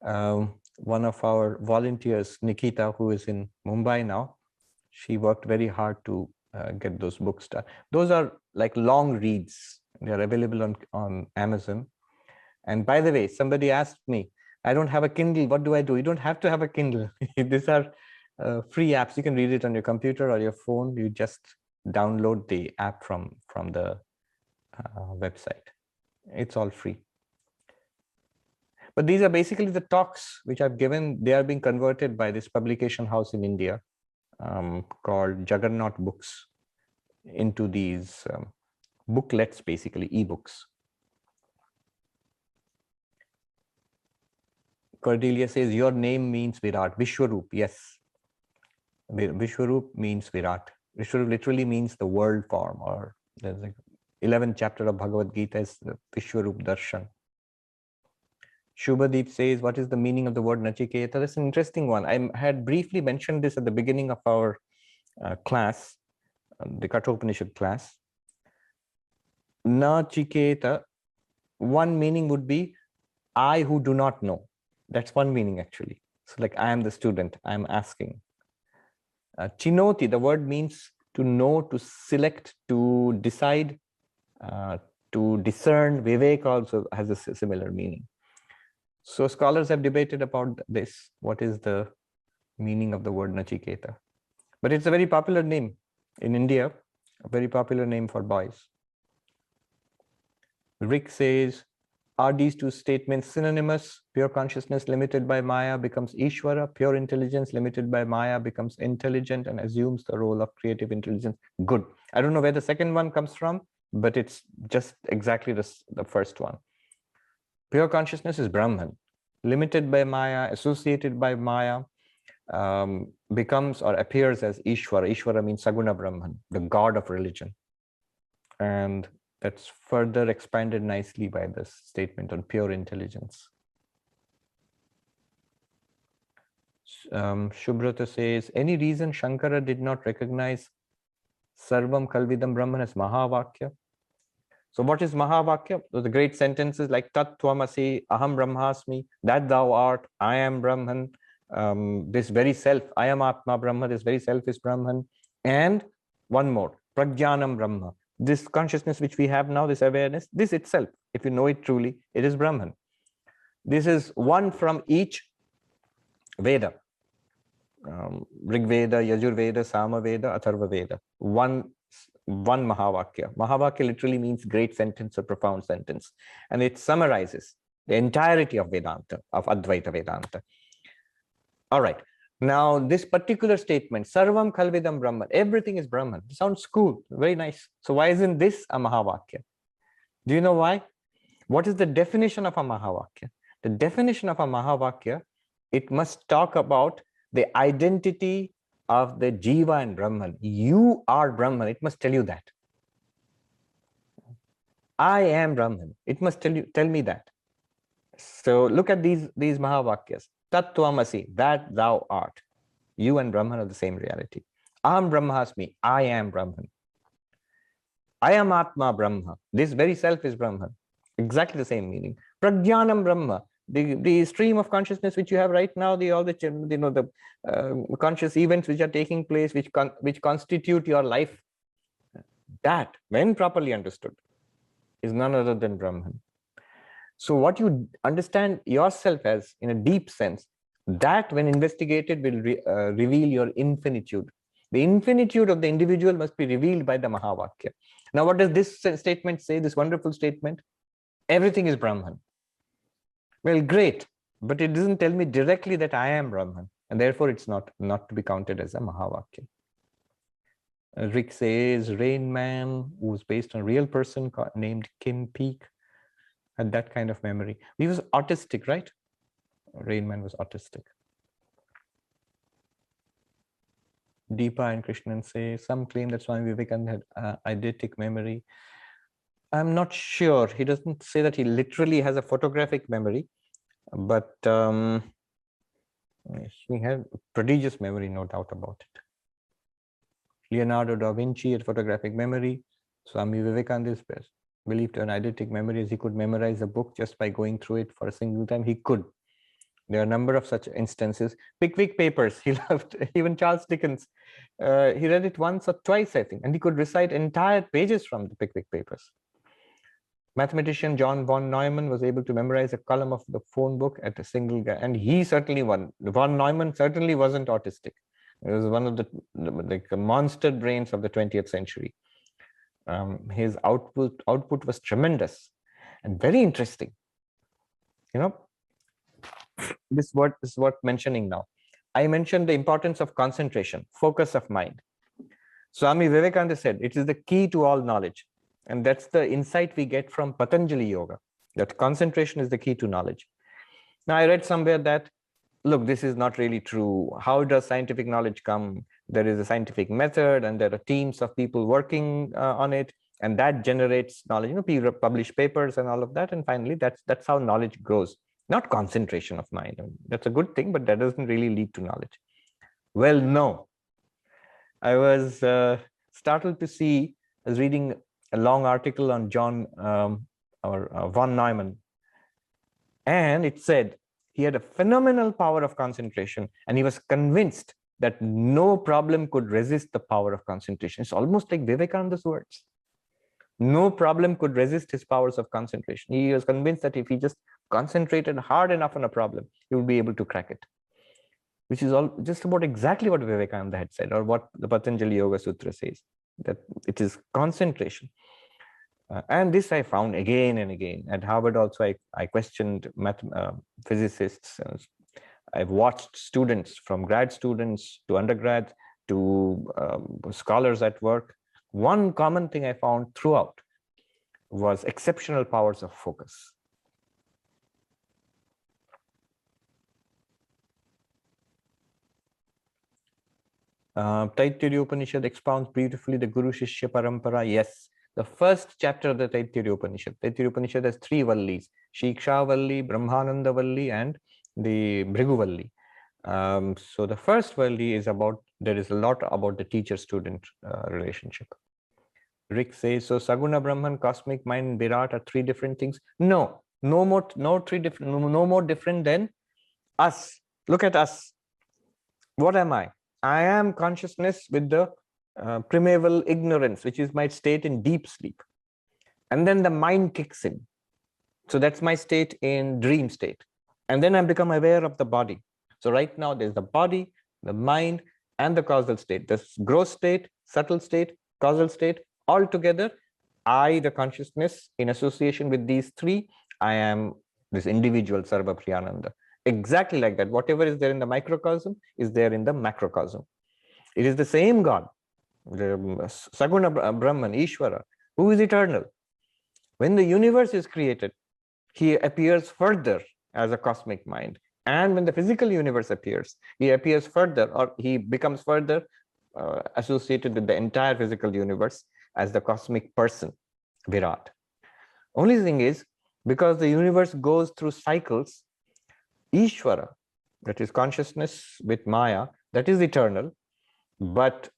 one of our volunteers, Nachiketa, who is in Mumbai now. She worked very hard to get those books done. Those are like long reads. They are available on Amazon. And by the way, somebody asked me, I don't have a Kindle. What do I do? You don't have to have a Kindle. These are free apps. You can read it on your computer or your phone. You just download the app from the website. It's all free. But these are basically the talks which I've given. They are being converted by this publication house in India called Juggernaut Books into these booklets, basically ebooks. Cordelia says, your name means Virat. Vishwarup, yes. Vishwarup means Virat. Vishwarup literally means the world form, or there's the 11th chapter of Bhagavad Gita is the Vishwarup Darshan. Shubhadeep says, what is the meaning of the word Nachiketa? That's an interesting one. I had briefly mentioned this at the beginning of our class, the Katha Upanishad class. Nachiketa, one meaning would be, I who do not know. That's one meaning actually. So like, I am the student, I'm asking. Chinoti, the word means to know, to select, to decide, to discern. Vivek also has a similar meaning. So scholars have debated about this. What is the meaning of the word Nachiketa? But it's a very popular name in India, a very popular name for boys. Rick says, are these two statements synonymous? Pure consciousness limited by Maya becomes Ishvara. Pure intelligence limited by Maya becomes intelligent and assumes the role of creative intelligence. Good. I don't know where the second one comes from, but it's just exactly the first one. Pure consciousness is Brahman. Limited by Maya, associated by Maya, becomes or appears as Ishvara. Ishvara means Saguna Brahman, the god of religion. And that's further expanded nicely by this statement on pure intelligence. Shubhrata says, any reason Shankara did not recognize Sarvam Kalvidam Brahman as Mahavakya? So what is Mahavakya? Those are great sentences like Tat Tvamasi, Aham Brahmasmi, that thou art, I am Brahman, this very self, I am Atma Brahma, this very self is Brahman. And one more, Prajnanam Brahma. This consciousness which we have now, this awareness, this itself, if you know it truly, it is Brahman. This is one from each Veda. Rig Veda, Yajur Veda, Sama Veda, Atharva Veda. One Mahavakya. Mahavakya literally means great sentence or profound sentence. And it summarizes the entirety of Vedanta, of Advaita Vedanta. All right. Now, this particular statement, Sarvam Kalvidam Brahman, everything is Brahman. It sounds cool, very nice. So why isn't this a Mahavakya? Do you know why? What is the definition of a Mahavakya? The definition of a Mahavakya, it must talk about the identity of the Jiva and Brahman. You are Brahman. It must tell you that. I am Brahman. It must tell me that. So look at these Mahavakyas. Tat Tvamasi, that thou art. You and Brahman are the same reality. Aham Brahmasmi, I am Brahman. I am Atma Brahma. This very self is Brahman. Exactly the same meaning. Prajnanam Brahma. The stream of consciousness which you have right now, the conscious events which are taking place, which constitute your life, that, when properly understood, is none other than Brahman. So what you understand yourself as in a deep sense, that when investigated will reveal your infinitude. The infinitude of the individual must be revealed by the Mahavakya. Now, what does this statement say, this wonderful statement? Everything is Brahman. Well, great, but it doesn't tell me directly that I am Brahman, and therefore it's not to be counted as a Mahavakya. Rick says Rain Man, who was based on a real person named Kim Peek, had that kind of memory. He was autistic, right? Rain Man was autistic. Deepa and Krishnan say some claim that Swami Vivekananda had eidetic memory. I'm not sure. He doesn't say that he literally has a photographic memory, but he had prodigious memory, no doubt about it. Leonardo da Vinci had photographic memory. Swami Vivekananda is believed to have an eidetic memory, as he could memorize a book just by going through it for a single time. He could. There are a number of such instances. Pickwick Papers, he loved. Even Charles Dickens, he read it once or twice, I think, and he could recite entire pages from the Pickwick Papers. Mathematician John von Neumann was able to memorize a column of the phone book at a single guy, and he certainly won. Von Neumann certainly wasn't autistic. He was one of the like monster brains of the 20th century. His output was tremendous and very interesting. You know, this is what mentioning now. I mentioned the importance of concentration, focus of mind. Swami Vivekananda said it is the key to all knowledge. And that's the insight we get from Patanjali Yoga, that concentration is the key to knowledge. Now, I read somewhere that, look, this is not really true. How does scientific knowledge come? There is a scientific method, and there are teams of people working on it, and that generates knowledge. You know, people publish papers and all of that, and finally, that's how knowledge grows. Not concentration of mind. That's a good thing, but that doesn't really lead to knowledge. Well, no. I was startled to see, I was reading a long article on John von Neumann, and it said he had a phenomenal power of concentration, and he was convinced that no problem could resist the power of concentration. It's almost like Vivekananda's words. No problem could resist his powers of concentration. He was convinced that if he just concentrated hard enough on a problem, he would be able to crack it, which is all just about exactly what Vivekananda had said, or what the Patanjali Yoga Sutra says, that it is concentration. And this I found again and again. At Harvard also, I questioned physicists. I've watched students, from grad students to undergrads to scholars at work. One common thing I found throughout was exceptional powers of focus. Taittiriya Upanishad expounds beautifully the Guru Shishya Parampara. Yes, the first chapter of the Taittiriya Upanishad. Taittiriya Upanishad has 3 Vallis: Shiksha Valli, Brahmananda Valli, and the Bhrigu Valli. So the first Valli is about, there is a lot about the teacher-student relationship. Rick says, so Saguna Brahman, cosmic mind, and Virat are 3 different things. No, no more different than us. Look at us. What am I? I am consciousness with the primeval ignorance, which is my state in deep sleep. And then the mind kicks in. So that's my state in dream state. And then I become aware of the body. So right now there's the body, the mind, and the causal state. This gross state, subtle state, causal state, all together. I, the consciousness, in association with these 3, I am this individual Sarvapriyananda. Exactly like that. Whatever is there in the microcosm is there in the macrocosm. It is the same God, the Saguna Brahman, Ishvara, who is eternal. When the universe is created, he appears further as a cosmic mind. And when the physical universe appears, he appears further, or he becomes further associated with the entire physical universe as the cosmic person, Virat. Only thing is, because the universe goes through cycles, Ishvara, that is consciousness with Maya, that is eternal, but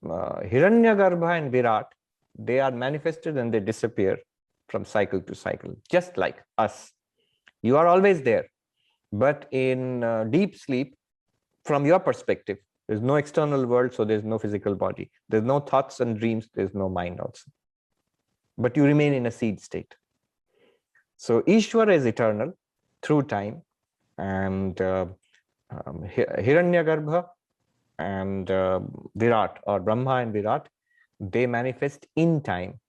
Hiranyagarbha and Virat, they are manifested and they disappear from cycle to cycle, just like us. You are always there, but in deep sleep, from your perspective, there's no external world, so there's no physical body. There's no thoughts and dreams, there's no mind also. But you remain in a seed state. So Ishvara is eternal through time, and Hiranyagarbha and Virat, or Brahma and Virat, they manifest in time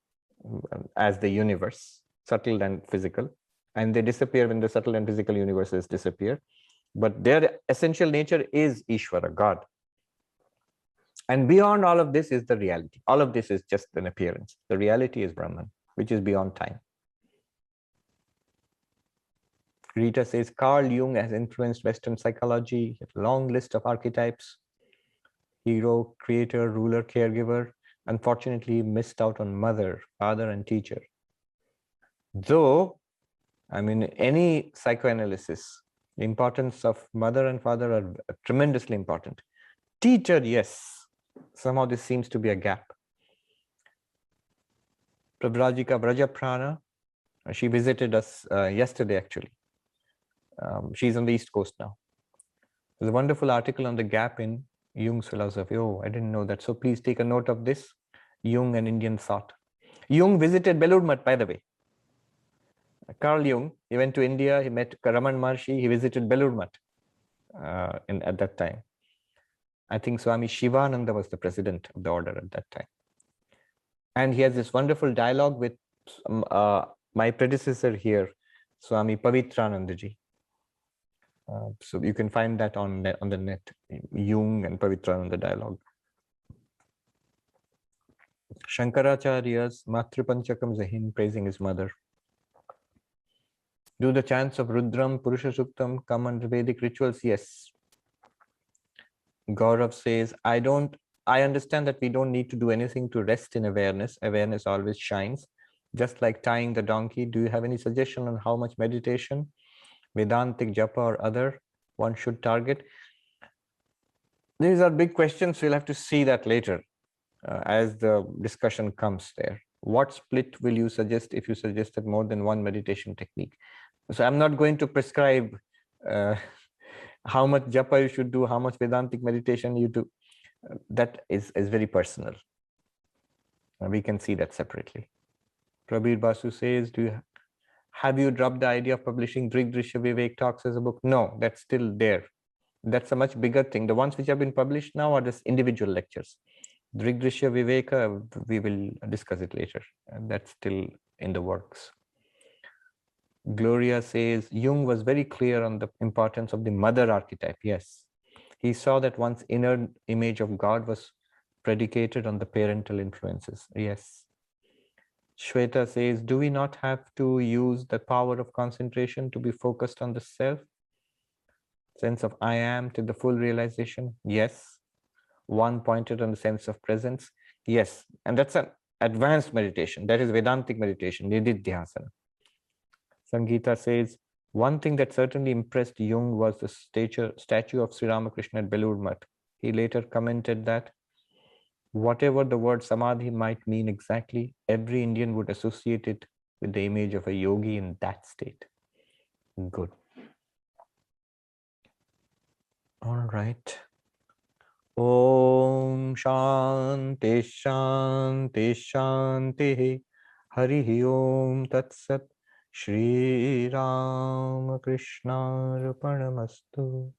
as the universe, subtle and physical, and they disappear when the subtle and physical universes disappear. But their essential nature is Ishvara, God. And beyond all of this is the reality. All of this is just an appearance. The reality is Brahman, which is beyond time. Rita says Carl Jung has influenced Western psychology, a long list of archetypes: hero, creator, ruler, caregiver. Unfortunately, missed out on mother, father, and teacher. Though, I mean, any psychoanalysis, the importance of mother and father are tremendously important. Teacher, yes. Somehow this seems to be a gap. Prabrajika Brajaprana, she visited us yesterday, actually. She's on the East Coast now. There's a wonderful article on the gap in Jung's philosophy. Oh, I didn't know that. So please take a note of this. Jung and Indian thought. Jung visited Belur Math, by the way. Carl Jung, he went to India, he met Raman Maharshi, he visited Belur Math at that time. I think Swami Shivananda was the president of the order at that time. And he has this wonderful dialogue with my predecessor here, Swami Pavitranandaji. So you can find that on the net, Jung and Pavitrananda dialogue. Shankaracharya's Matrupanchakam Zahin praising his mother. Do the chants of Rudram, Purusha Suktam come under Vedic rituals? Yes. Gaurav says, I understand that we don't need to do anything to rest in awareness. Awareness always shines. Just like tying the donkey, do you have any suggestion on how much meditation, Vedantic, Japa or other one should target? These are big questions. We'll have to see that later as the discussion comes there. What split will you suggest if you suggested more than one meditation technique? So I'm not going to prescribe how much japa you should do, how much Vedantic meditation you do. That is very personal. We can see that separately. Prabir Basu says, have you dropped the idea of publishing Drigdrishya Vivek talks as a book? No, that's still there. That's a much bigger thing. The ones which have been published now are just individual lectures. Drigdrishya Viveka, we will discuss it later. And that's still in the works. Gloria says, Jung was very clear on the importance of the mother archetype. Yes. He saw that one's inner image of God was predicated on the parental influences. Yes. Shweta says, do we not have to use the power of concentration to be focused on the self? Sense of I am to the full realization? Yes. One pointed on the sense of presence? Yes. And that's an advanced meditation. That is Vedantic meditation, Nididhyasana. Sangeeta says, one thing that certainly impressed Jung was the statue of Sri Ramakrishna at Belur Math. He later commented that whatever the word samadhi might mean exactly, every Indian would associate it with the image of a yogi in that state. Good. All right. Om Shanti Shanti Shanti Hari Om Tat Sat Shri Ram Krishna Arpanamastu.